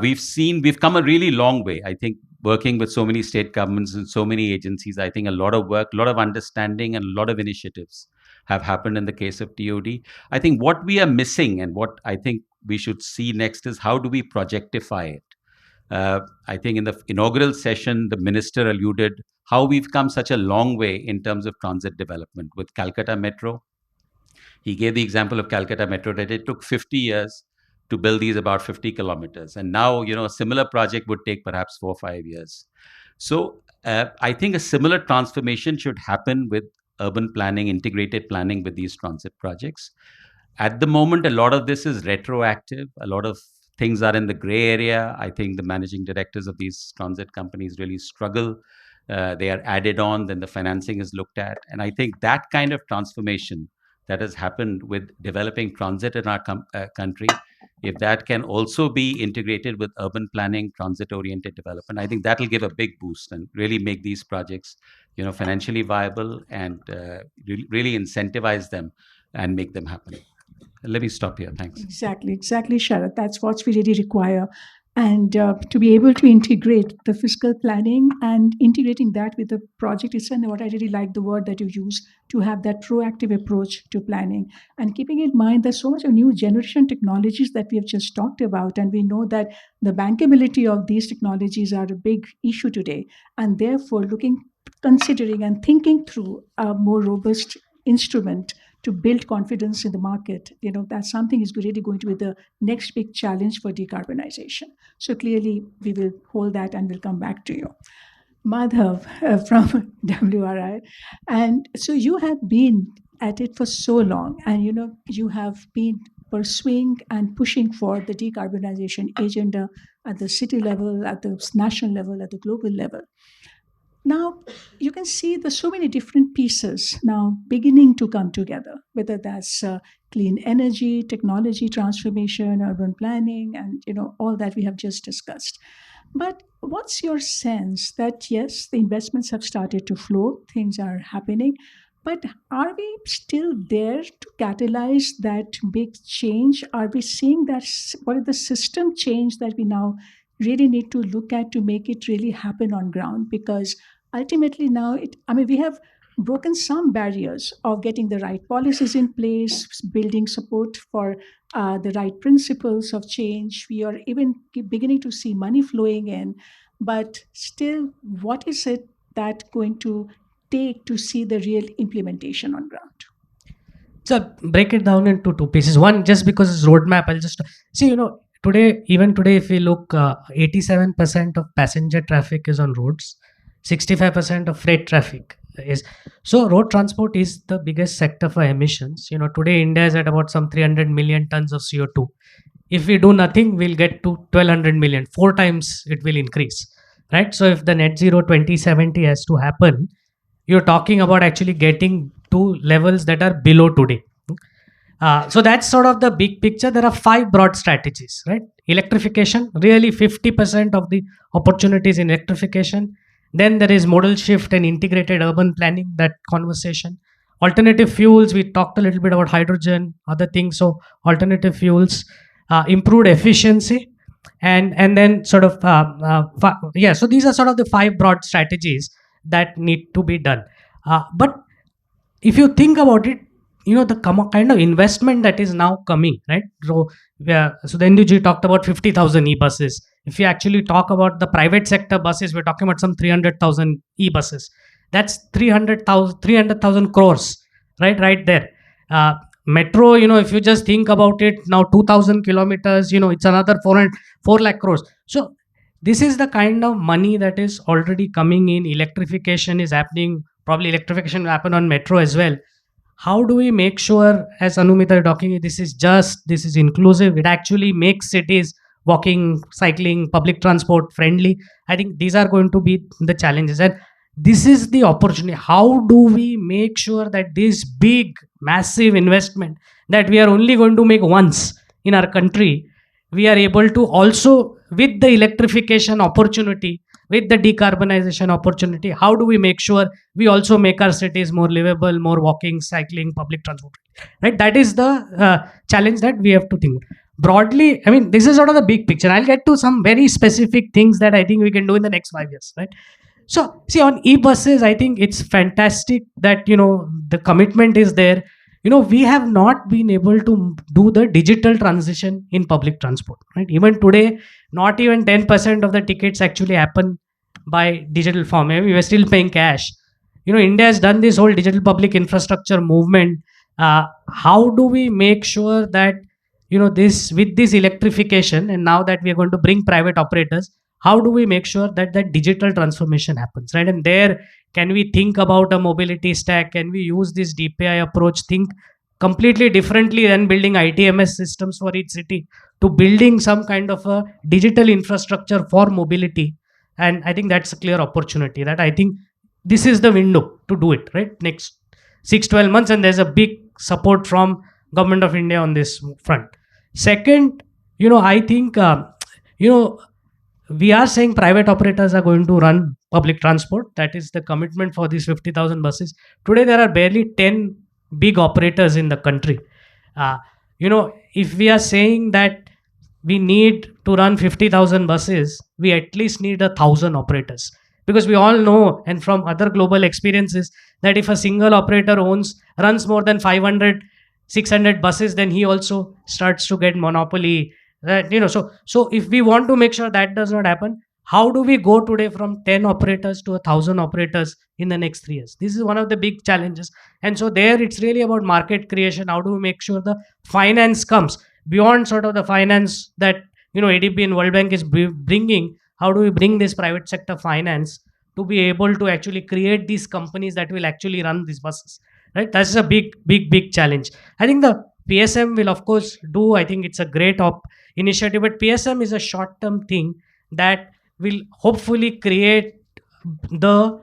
We've come a really long way. I think working with so many state governments and so many agencies, I think a lot of work, a lot of understanding, and a lot of initiatives have happened in the case of TOD. I think what we are missing and what I think we should see next is how do we projectify it? I think in the inaugural session, the minister alluded how we've come such a long way in terms of transit development with Calcutta Metro. He gave the example of Calcutta Metro that it took 50 years to build these about 50 kilometers. And now, a similar project would take perhaps 4 or 5 years. So I think a similar transformation should happen with urban planning, integrated planning with these transit projects. At the moment, a lot of this is retroactive. A lot of things are in the gray area. I think the managing directors of these transit companies really struggle. They are added on, then the financing is looked at. And I think that kind of transformation that has happened with developing transit in our country, if that can also be integrated with urban planning, transit-oriented development, I think that will give a big boost and really make these projects, financially viable and really incentivize them and make them happen. Let me stop here. Thanks. Exactly, Sharad. That's what we really require. And to be able to integrate the fiscal planning and integrating that with the project itself, and what I really like the word that you use, to have that proactive approach to planning. And keeping in mind there's so much of new generation technologies that we have just talked about. And we know that the bankability of these technologies are a big issue today. And therefore, considering and thinking through a more robust instrument to build confidence in the market, that's something is really going to be the next big challenge for decarbonization. So clearly, we will hold that and we'll come back to you. Madhav from WRI. And so you have been at it for so long, and you have been pursuing and pushing for the decarbonization agenda at the city level, at the national level, at the global level. Now, you can see there's so many different pieces now beginning to come together, whether that's clean energy, technology transformation, urban planning, and all that we have just discussed. But what's your sense that, yes, the investments have started to flow, things are happening, but are we still there to catalyze that big change? Are we seeing that, what is the system change that we now really need to look at to make it really happen on ground? Because ultimately now, we have broken some barriers of getting the right policies in place, building support for the right principles of change. We are even beginning to see money flowing in, but still, what is it that going to take to see the real implementation on ground? So break it down into two pieces. One, just because it's roadmap, I'll just see, even today, if we look, 87% of passenger traffic is on roads, 65% of freight traffic is. So road transport is the biggest sector for emissions. Today India is at about some 300 million tons of CO2. If we do nothing, we'll get to 1200 million, 4 times it will increase, right? So if the net zero 2070 has to happen, you're talking about actually getting to levels that are below today. So that's sort of the big picture. There are 5 broad strategies, right? Electrification, really 50% of the opportunities in electrification. Then there is modal shift and integrated urban planning, that conversation. Alternative fuels, we talked a little bit about hydrogen, other things. So alternative fuels, improved efficiency, and then sort of, so these are sort of the 5 broad strategies that need to be done. But if you think about it, the kind of investment that is now coming, right? So Sudhenduji talked about 50,000 e-buses. If you actually talk about the private sector buses, we're talking about some 300,000 e-buses. That's 300,000 crores, right there. Metro, if you just think about it, now 2,000 kilometers, it's another 4 lakh crores. So this is the kind of money that is already coming in. Electrification is happening. Probably electrification will happen on metro as well. How do we make sure, as Anumita is talking, this is inclusive, it actually makes cities walking, cycling, public transport friendly? I think these are going to be the challenges. And this is the opportunity. How do we make sure that this big, massive investment that we are only going to make once in our country, we are able to also, with the electrification opportunity, with the decarbonization opportunity, how do we make sure we also make our cities more livable, more walking, cycling, public transport, right? That is the challenge that we have to think. Broadly, I mean, this is sort of the big picture. I'll get to some very specific things that I think we can do in the next 5 years, right? So, see, on e-buses, I think it's fantastic that, the commitment is there. We have not been able to do the digital transition in public transport, right? Even today, not even 10% of the tickets actually happen by digital form. I mean, we are still paying cash. India has done this whole digital public infrastructure movement. How do we make sure that, this, with this electrification, and now that we are going to bring private operators, how do we make sure that that digital transformation happens, right? And there, can we think about a mobility stack? Can we use this DPI approach, think completely differently than building ITMS systems for each city, to building some kind of a digital infrastructure for mobility? And I think that's a clear opportunity that I think this is the window to do it, right? Next 6-12 months, and there's a big support from government of India on this front. Second, I think we are saying private operators are going to run public transport. That is the commitment for these 50,000 buses. Today, there are barely 10 big operators in the country. If we are saying that we need to run 50,000 buses, we at least need 1,000 operators. Because we all know, and from other global experiences, that if a single operator runs more than 500, 600 buses, then he also starts to get monopoly. So if we want to make sure that does not happen, how do we go today from 10 operators to 1,000 operators in the next 3 years? This is one of the big challenges. And so there, it's really about market creation. How do we make sure the finance comes beyond sort of the finance that ADB and World Bank is bringing? How do we bring this private sector finance to be able to actually create these companies that will actually run these buses, right? That's a big challenge. I think the PSM will, of course, do. I think it's a great initiative, but PSM is a short-term thing that will hopefully create the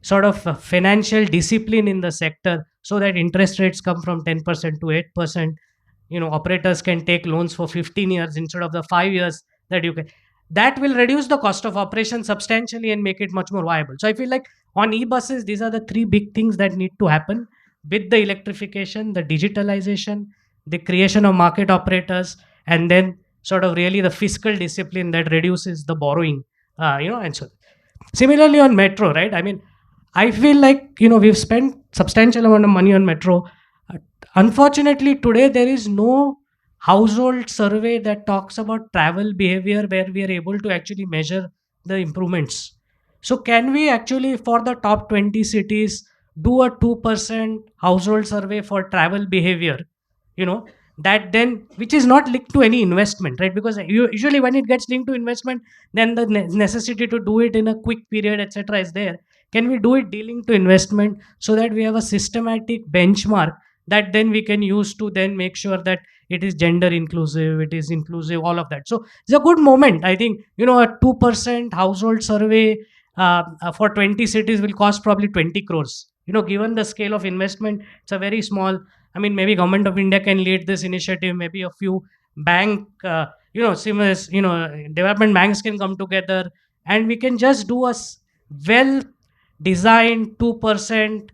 sort of financial discipline in the sector, so that interest rates come from 10% to 8%. Operators can take loans for 15 years instead of the 5 years that you can. That will reduce the cost of operation substantially and make it much more viable. So I feel like on e-buses, these are the three big things that need to happen: with the electrification, the digitalization, the creation of market operators, and then sort of really the fiscal discipline that reduces the borrowing. And so similarly on metro, right? I mean, I feel like we've spent substantial amount of money on metro. Unfortunately, today there is no household survey that talks about travel behavior where we are able to actually measure the improvements. So can we actually, for the top 20 cities, do a 2% household survey for travel behavior, that then, which is not linked to any investment, right? Because usually when it gets linked to investment, then the necessity to do it in a quick period, etc., is there. Can we do it dealing to investment, so that we have a systematic benchmark that then we can use to then make sure that it is gender inclusive, it is inclusive, all of that. So it's a good moment. I think, a 2% household survey for 20 cities will cost probably 20 crores. Given the scale of investment, it's a very small. I mean, maybe government of India can lead this initiative. Maybe a few similar, development banks can come together, and we can just do a well designed 2%,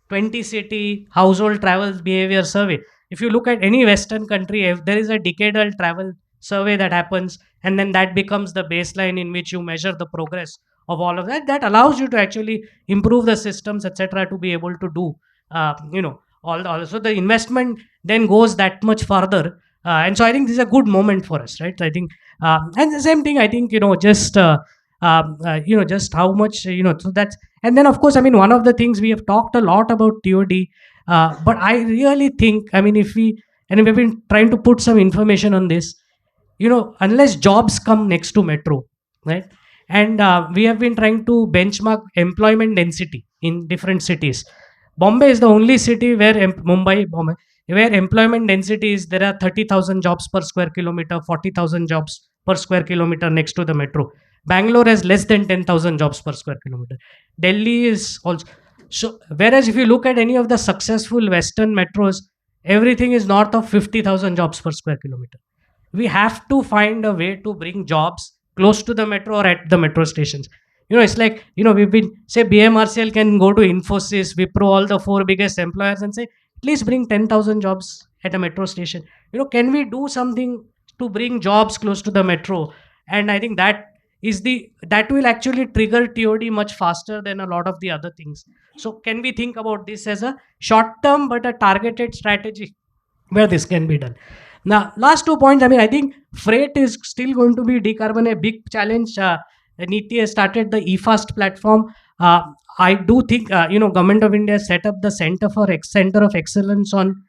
20 city household travel behavior survey. If you look at any Western country, if there is a decadal travel survey that happens, and then that becomes the baseline in which you measure the progress of all of that, that allows you to actually improve the systems, etc., to be able to do, so the investment then goes that much further. And so I think this is a good moment for us, right? I think, and the same thing, I think, just how much, so that's, and then of course, I mean, one of the things we have talked a lot about TOD, but I really think, I mean, if we've been trying to put some information on this, unless jobs come next to metro, right? And we have been trying to benchmark employment density in different cities. Bombay is the only city where Bombay, where employment density is, there are 30,000 jobs per square kilometer, 40,000 jobs per square kilometer next to the metro. Bangalore has less than 10,000 jobs per square kilometer. Delhi is also so. Whereas if you look at any of the successful Western metros, everything is north of 50,000 jobs per square kilometer. We have to find a way to bring jobs close to the metro or at the metro stations. It's like, we've been, say, BMRCL can go to Infosys, Wipro, all the four biggest employers and say, at least bring 10,000 jobs at a metro station. Can we do something to bring jobs close to the metro? And I think that will actually trigger TOD much faster than a lot of the other things. So can we think about this as a short term but a targeted strategy where this can be done? Now, last 2 points. I mean, I think freight is still going to be decarbon a big challenge. NITI has started the eFast platform. Uh, I do think Government of India set up the Center of Excellence on.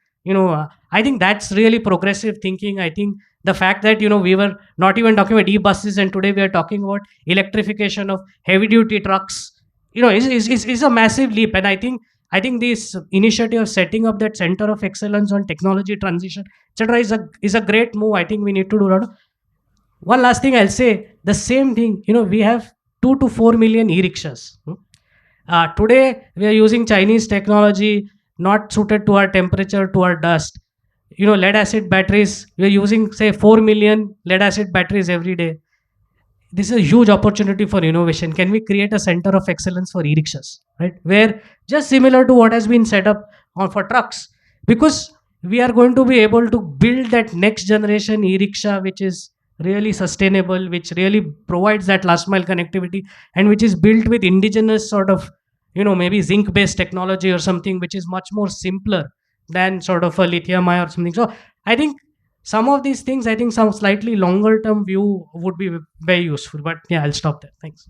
I think that's really progressive thinking. I think the fact that we were not even talking about e-buses and today we are talking about electrification of heavy duty trucks. Is a massive leap, and I think this initiative of setting up that Center of Excellence on technology transition, etc., is a great move. I think we need to do a lot of. One last thing I'll say, the same thing. We have 2 to 4 million e-rickshaws. Today we are using Chinese technology, not suited to our temperature, to our dust. Lead acid batteries. We are using, say, 4 million lead acid batteries every day. This is a huge opportunity for innovation. Can we create a center of excellence for e-rickshaws, right? Where just similar to what has been set up for trucks, because we are going to be able to build that next generation e-rickshaw, which is really sustainable, which really provides that last mile connectivity, and which is built with indigenous sort of, maybe zinc based technology or something, which is much more simpler than sort of a lithium ion or something. So I think some of these things, I think some slightly longer term view would be very useful. But yeah, I'll stop there. Thanks.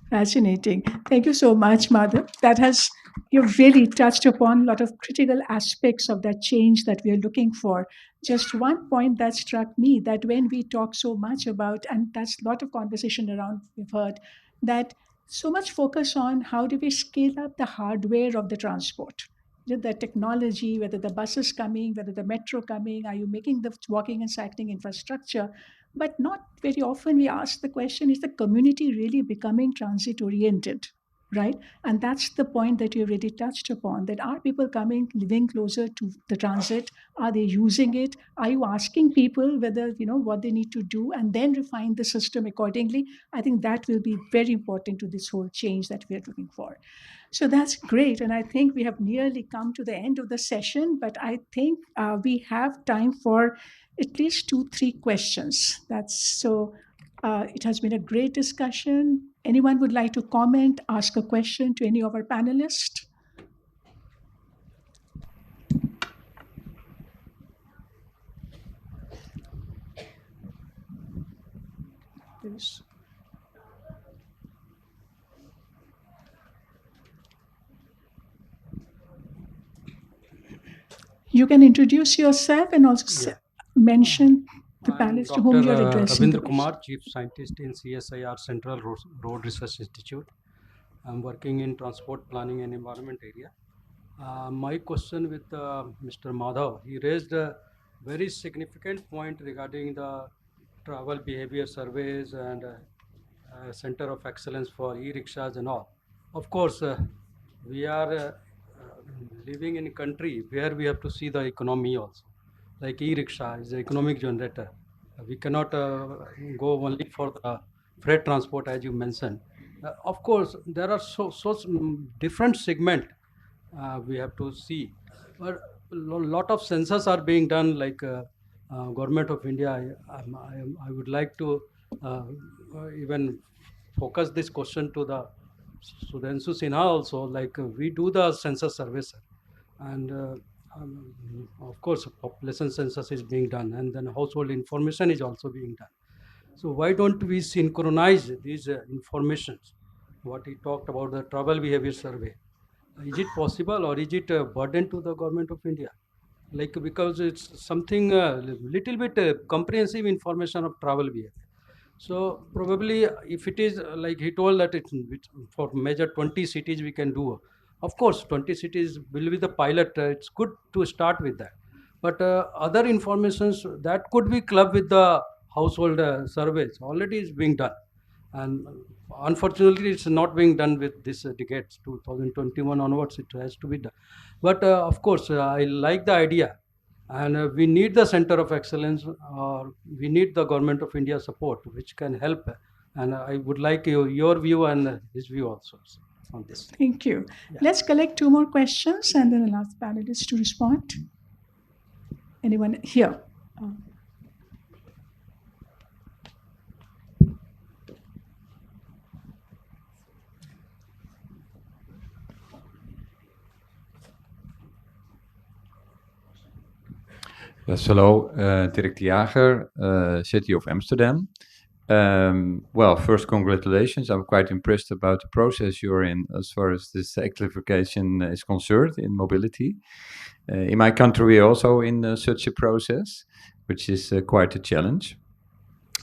Fascinating. Thank you so much, Madhav. You've really touched upon a lot of critical aspects of that change that we are looking for. Just one point that struck me, that when we talk so much about, and that's a lot of conversation around, we've heard, that so much focus on how do we scale up the hardware of the transport. The technology, whether the bus is coming, whether the metro coming, are you making the walking and cycling infrastructure? But not very often we ask the question, is the community really becoming transit oriented? Right? And that's the point that you really touched upon, that are people coming, living closer to the transit? Are they using it? Are you asking people whether, what they need to do and then refine the system accordingly? I think that will be very important to this whole change that we are looking for. So that's great. And I think we have nearly come to the end of the session, but I think we have time for at least 2, 3 questions. It has been a great discussion. Anyone would like to comment, ask a question to any of our panelists? Please. You can introduce yourself and also mention the panelists to whom you are addressing. Ravindra Kumar, Chief Scientist in CSIR Central Road Research Institute. I'm working in transport planning and environment area. My question with Mr. Madhav, he raised a very significant point regarding the travel behavior surveys and Center of Excellence for e-rickshaws and all. Of course, we are living in a country where we have to see the economy also. Like e-rickshaw is an economic generator. We cannot go only for the freight transport as you mentioned. Of course, there are so different segment we have to see. But a lot of census are being done, like Government of India. I would like to even focus this question to the Sudhanshu Sinha also. Like we do the census service, and of course, population census is being done, and then household information is also being done. So why don't we synchronize these informations? What he talked about the travel behavior survey. Is it possible, or is it a burden to the Government of India? Like because it's something little bit comprehensive information of travel behavior. So probably if it is like he told that it's for major 20 cities we can do. Of course, 20 cities will be the pilot. It's good to start with that. But other informations that could be clubbed with the household surveys already is being done. And unfortunately, it's not being done with this decades, 2021 onwards, it has to be done. But of course, I like the idea. And we need the center of excellence, or we need the government of India support, which can help. And I would like your view and his view also on this. Thank you. Yeah. Let's collect 2 more questions and then allow the panelists to respond. Anyone here? Yes, hello, Dirk de Jager, City of Amsterdam. Well, first, congratulations. I'm quite impressed about the process you're in as far as this electrification is concerned in mobility. In my country, we're also in such a process, which is quite a challenge.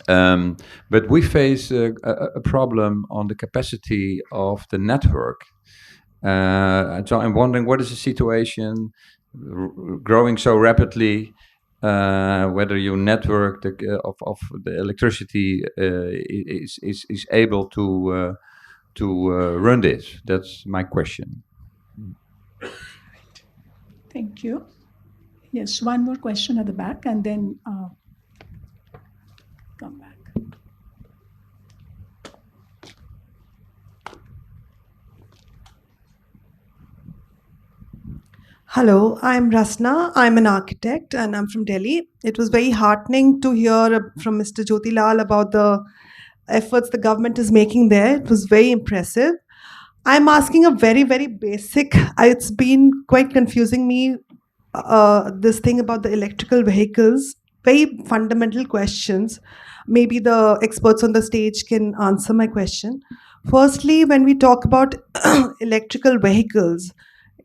But we face a problem on the capacity of the network. So I'm wondering, what is the situation growing so rapidly? Whether your network of the electricity is able to run this? That's my question. Thank you. Yes, one more question at the back and then come back. Hello, I'm Rasna. I'm an architect and I'm from Delhi. It was very heartening to hear from Mr. Jyotilal about the efforts the government is making there. It was very impressive. I'm asking a very, very basic, it's been quite confusing me, this thing about the electrical vehicles, very fundamental questions. Maybe the experts on the stage can answer my question. Firstly, when we talk about electrical vehicles,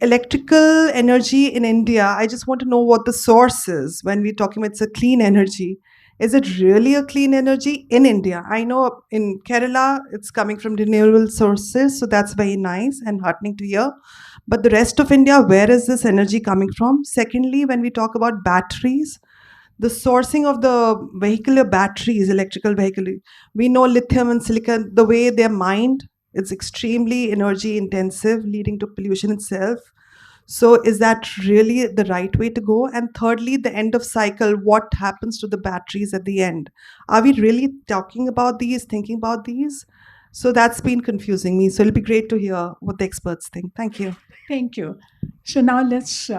electrical energy in India, I just want to know what the source is when we're talking about it's a clean energy. Is it really a clean energy in India? I know in Kerala it's coming from renewable sources, so that's very nice and heartening to hear. But the rest of India, where is this energy coming from? Secondly, when we talk about batteries, the sourcing of the vehicular batteries, electrical vehicle, we know lithium and silicon, the way they're mined, it's extremely energy intensive, leading to pollution itself. So, is that really the right way to go? And thirdly, the end of cycle, what happens to the batteries at the end? Are we really talking about these, thinking about these? So, that's been confusing me. So, it'll be great to hear what the experts think. Thank you. Thank you. So now let's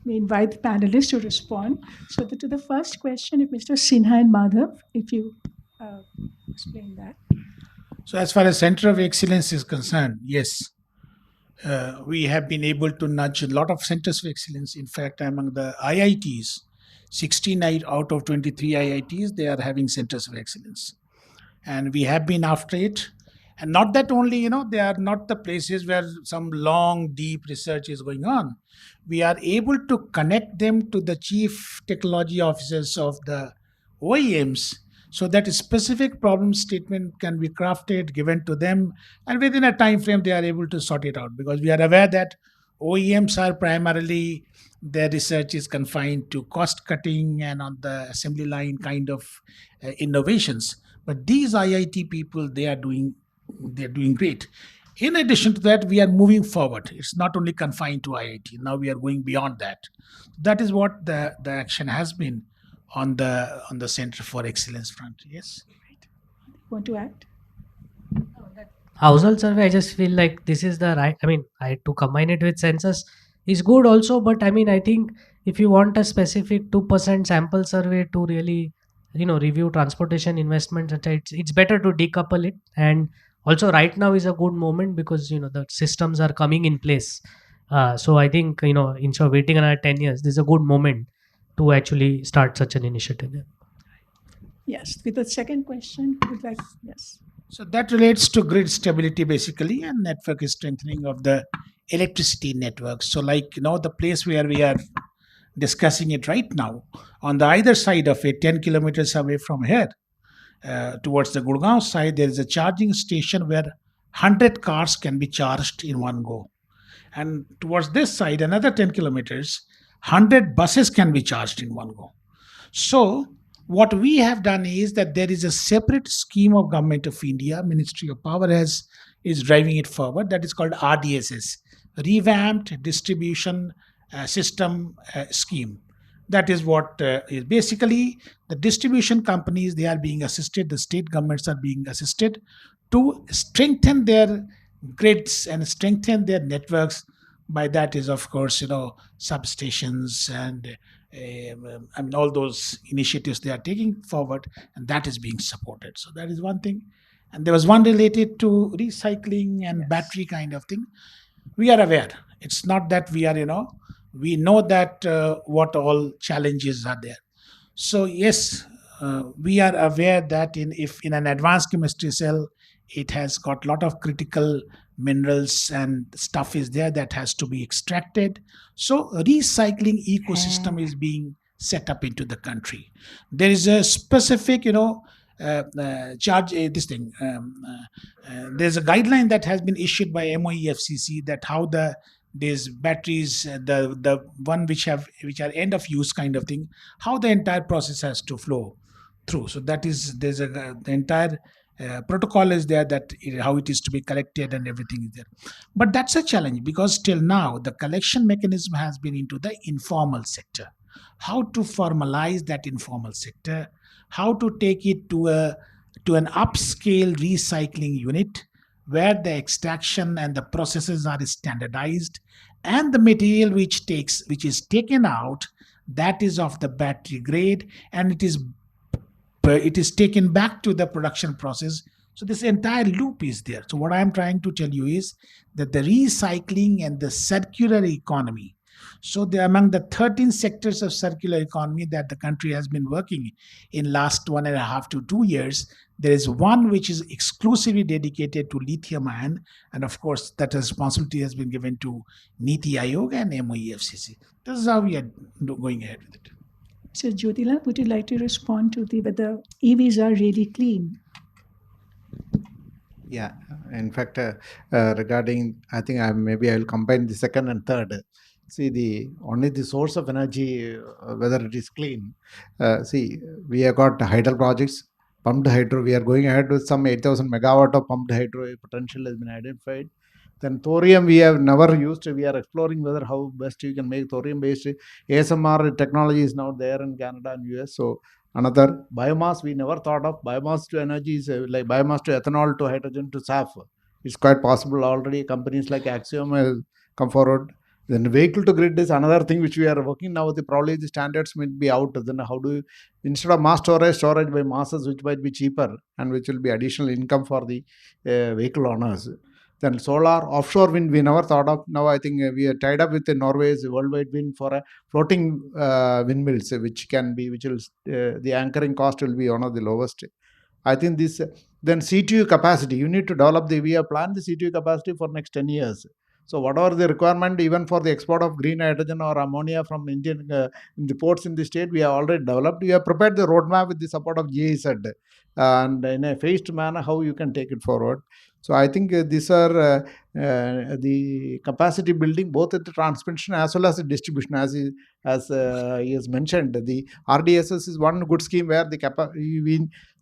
we invite the panelists to respond. So to the first question, if Mr. Sinha and Madhav, if you explain that. So, as far as Center of Excellence is concerned, yes, we have been able to nudge a lot of centers of excellence. In fact, among the IITs, 16 out of 23 IITs, they are having centers of excellence. And we have been after it. And not that only, they are not the places where some long, deep research is going on. We are able to connect them to the chief technology officers of the OEMs so that a specific problem statement can be crafted, given to them, and within a time frame they are able to sort it out, because we are aware that OEMs are primarily, their research is confined to cost cutting and on the assembly line kind of innovations. But these IIT people, they're doing great. In addition to that, we are moving forward. It's not only confined to IIT. Now we are going beyond that. That is what the action has been on the Center for Excellence front. Yes. Want to add? Household survey, I just feel like this is the right. I mean, to combine it with census is good also, but I mean, I think if you want a specific 2% sample survey to really, review transportation investments, it's better to decouple it. And also, right now is a good moment because the systems are coming in place. So I think instead of waiting another 10 years, this is a good moment to actually start such an initiative. Yes. With the second question, would like yes. So that relates to grid stability basically, and network strengthening of the electricity network. So like, the place where we are discussing it right now, on the either side of it, 10 kilometers away from here, towards the Gurgaon side, there is a charging station where 100 cars can be charged in one go. And towards this side, another 10 kilometers, 100 buses can be charged in one go. So What we have done is that there is a separate scheme of Government of India, Ministry of Power is driving it forward. That is called RDSS, Revamped Distribution System Scheme. That is what is basically the distribution companies. They are being assisted. The state governments are being assisted to strengthen their grids and strengthen their networks. By that is, of course, substations and I mean, all those initiatives they are taking forward, and that is being supported. So that is one thing. And there was one related to recycling and battery kind of thing. We are aware. It's not that we are, we know that what all challenges are there. So yes, we are aware that if in an advanced chemistry cell, it has got a lot of critical minerals and stuff is there that has to be extracted. So recycling ecosystem is being set up into the country. There is a specific, charge this thing. There's a guideline that has been issued by MOEFCC that how these batteries, the one which are end of use kind of thing, how the entire process has to flow through. So that is the entire protocol is there that how it is to be collected and everything is there. But that's a challenge because till now the collection mechanism has been into the informal sector. How to formalize that informal sector, how to take it to an upscale recycling unit where the extraction and the processes are standardized, and the material which is taken out, that is of the battery grade, and it is taken back to the production process. So this entire loop is there. So what I am trying to tell you is that the recycling and the circular economy, so among the 13 sectors of circular economy that the country has been working in last 1.5 to 2 years, there is one which is exclusively dedicated to lithium ion, and of course that responsibility has been given to Niti Aayog and MOEFCC. This is how we are going ahead with it. So, Jyotilal, would you like to respond to whether EVs are really clean? Yeah, in fact, regarding, I think maybe I will combine the second and third. See, only the source of energy, whether it is clean. See, we have got hydel projects, pumped hydro. We are going ahead with some 8,000 megawatt of pumped hydro potential has been identified. Then thorium we have never used. We are exploring whether how best you can make thorium based ASMR technology is now there in Canada and US. So another biomass we never thought of. Biomass to energy is like biomass to ethanol to hydrogen to SAF. It's quite possible already. Companies like Axiom have come forward. Then vehicle to grid is another thing which we are working now. Probably the standards might be out. Then how do you, instead of mass storage by masses, which might be cheaper and which will be additional income for the vehicle owners. Then solar, offshore wind, we never thought of. Now I think we are tied up with the Norway's worldwide wind for a floating windmills, which will the anchoring cost will be one of the lowest. I think this. Then CTU capacity, you need to develop we have planned the CTU capacity for next 10 years. So whatever the requirement, even for the export of green hydrogen or ammonia from Indian in the ports in the state, we have already developed. We have prepared the roadmap with the support of GIZ and in a phased manner how you can take it forward. So I think these are the capacity building both at the transmission as well as the distribution. As he has mentioned, the RDSS is one good scheme where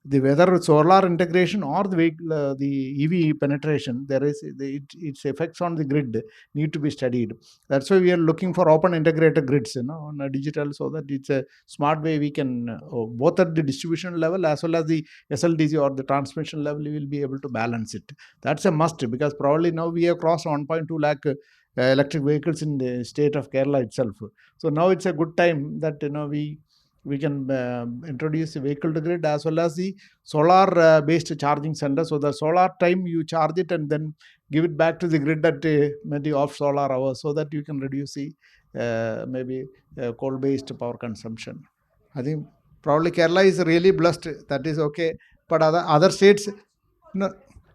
whether solar integration or the EV penetration, there is its effects on the grid need to be studied. That's why we are looking for open integrated grids, on a digital, so that it's a smart way we can both at the distribution level as well as the SLDC or the transmission level, we will be able to balance it. That's a must, because probably now we have crossed 1.2 lakh electric vehicles in the state of Kerala itself. So now it's a good time that we can introduce a vehicle to grid as well as the solar based charging center. So the solar time you charge it and then give it back to the grid at maybe off solar hours, so that you can reduce the maybe coal based power consumption. I think probably Kerala is really blessed. That is okay. But other states,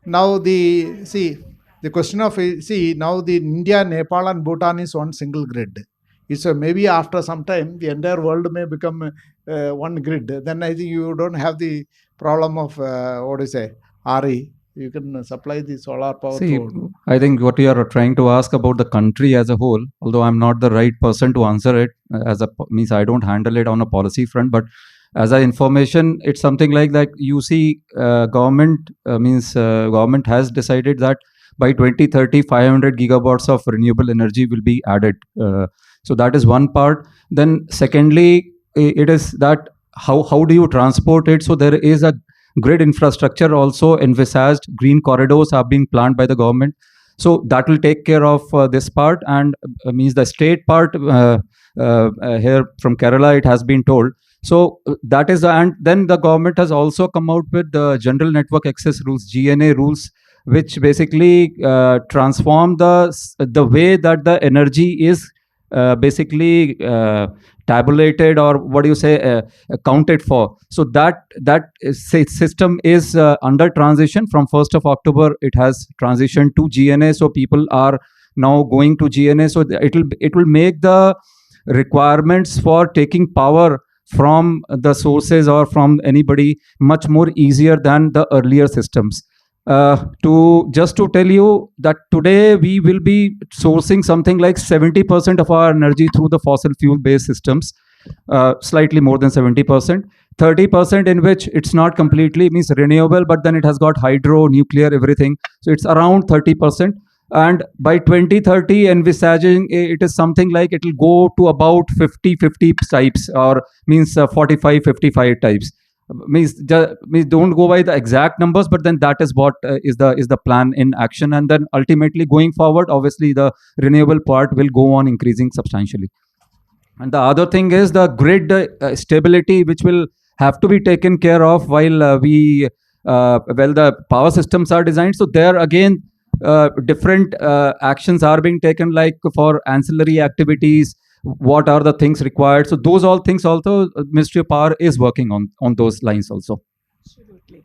now the question of now the India, Nepal and Bhutan is one single grid. So maybe after some time the entire world may become one grid. Then I think you don't have the problem of RE. You can supply the solar power. See, I think what you are trying to ask about the country as a whole, although I'm not the right person to answer it, means I don't handle it on a policy front, but As a information, it's something like that. You see, government has decided that by 2030, 500 gigawatts of renewable energy will be added. So that is one part. Then secondly, it is that how do you transport it? So there is a grid infrastructure also envisaged. Green corridors are being planned by the government. So that will take care of this part, and means the state part here from Kerala, it has been told. So that is, and then the government has also come out with the General Network Access Rules, GNA rules, which basically transform the way that the energy is basically tabulated, or what do you say, accounted for. So system is under transition. From 1st of October, it has transitioned to GNA. So people are now going to GNA. So it will make the requirements for taking power from the sources or from anybody much more easier than the earlier systems. To tell you that today we will be sourcing something like 70% of our energy through the fossil fuel based systems, slightly more than 70%. 30% in which it's not completely, means renewable, but then it has got hydro, nuclear, everything. So it's around 30%. And by 2030, envisaging it is something like it will go to about 50 types, or means 45 55 types. Means don't go by the exact numbers, but then that is what is the plan in action. And then ultimately going forward, obviously the renewable part will go on increasing substantially. And the other thing is the grid stability, which will have to be taken care of while the power systems are designed. So there again, different actions are being taken, like for ancillary activities, what are the things required. So those all things also, Ministry of Power is working on those lines also. Absolutely.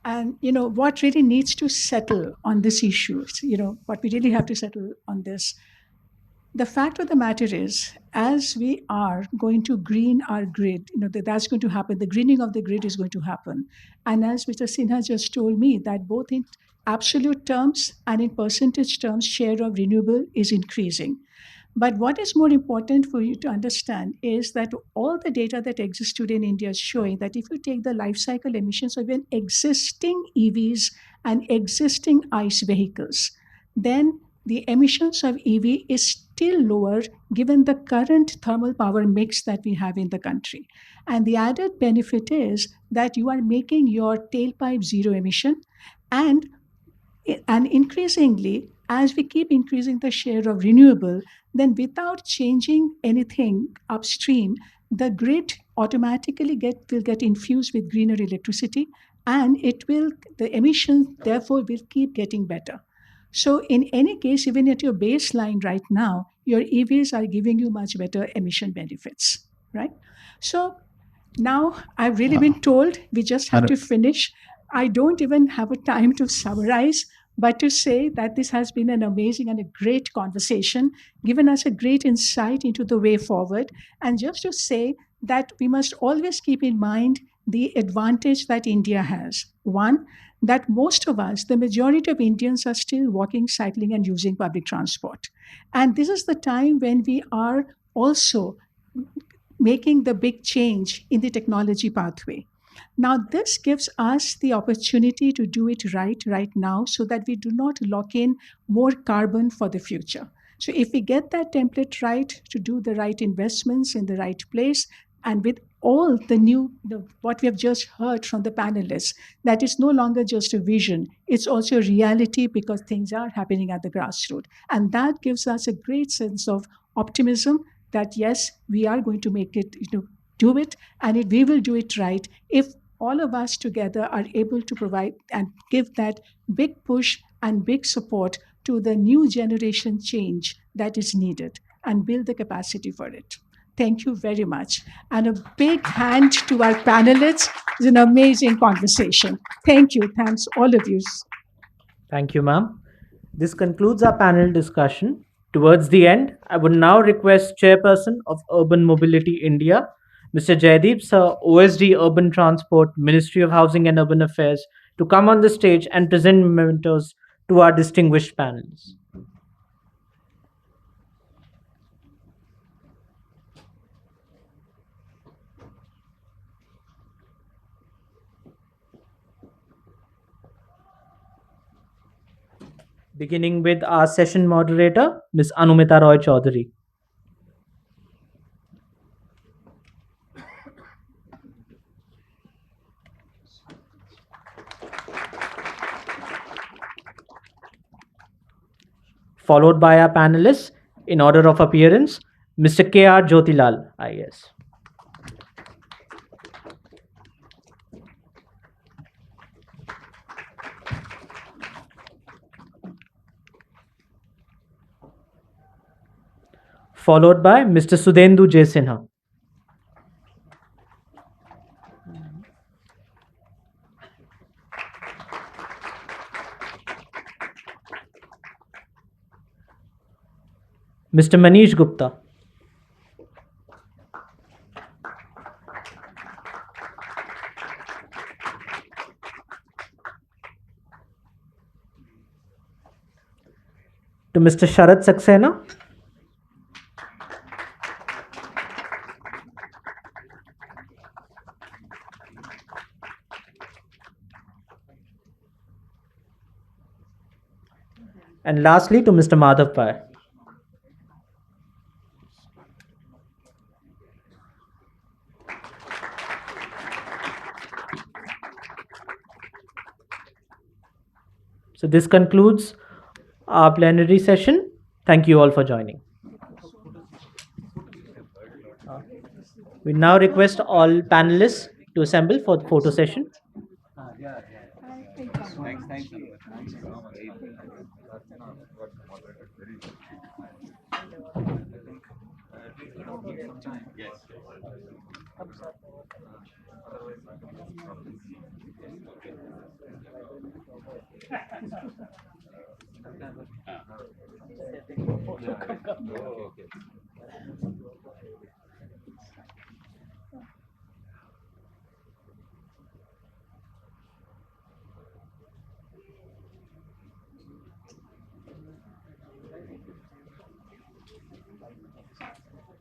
And what really needs to settle on this issue, what we really have to settle on this. The fact of the matter is, as we are going to green our grid, that's going to happen. The greening of the grid is going to happen. And as Mr. Sinha just told me, that both in absolute terms and in percentage terms, share of renewable is increasing. But what is more important for you to understand is that all the data that exists today in India is showing that if you take the life cycle emissions of even existing EVs and existing ICE vehicles, then the emissions of EV is still lower given the current thermal power mix that we have in the country. And the added benefit is that you are making your tailpipe zero emission, and increasingly, as we keep increasing the share of renewable, then without changing anything upstream, the grid automatically will get infused with greener electricity, and the emissions therefore will keep getting better. So in any case, even at your baseline right now, your EVs are giving you much better emission benefits, right? So now I've really been told we just have to finish. I don't even have a time to summarize, but to say that this has been an amazing and a great conversation, given us a great insight into the way forward. And just to say that we must always keep in mind the advantage that India has. One, that most of us, the majority of Indians, are still walking, cycling, and using public transport. And this is the time when we are also making the big change in the technology pathway. Now, this gives us the opportunity to do it right now, so that we do not lock in more carbon for the future. So if we get that template right, to do the right investments in the right place, and with all what we have just heard from the panelists, that is no longer just a vision, it's also a reality, because things are happening at the grassroots. And that gives us a great sense of optimism that yes, we are going to make it, do it, and we will do it right if all of us together are able to provide and give that big push and big support to the new generation change that is needed, and build the capacity for it. Thank you very much. And a big hand to our panelists. It's an amazing conversation. Thank you. Thanks, all of you. Thank you, ma'am. This concludes our panel discussion. Towards the end, I would now request Chairperson of Urban Mobility India, Mr. Jaideep Sir, OSD Urban Transport, Ministry of Housing and Urban Affairs, to come on the stage and present mementos to our distinguished panelists. beginning with our session moderator, Ms. Anumita Roy Chaudhary. Followed by our panelists, in order of appearance, Mr. K.R. Jyotilal, IAS. Followed by Mr. Sudhendu J. Sinha. Mr. Manish Gupta. To Mr. Sharat Saxena. And lastly, to Mr. Madhav Pai. So this concludes our plenary session. Thank you all for joining. We now request all panelists to assemble for the photo session.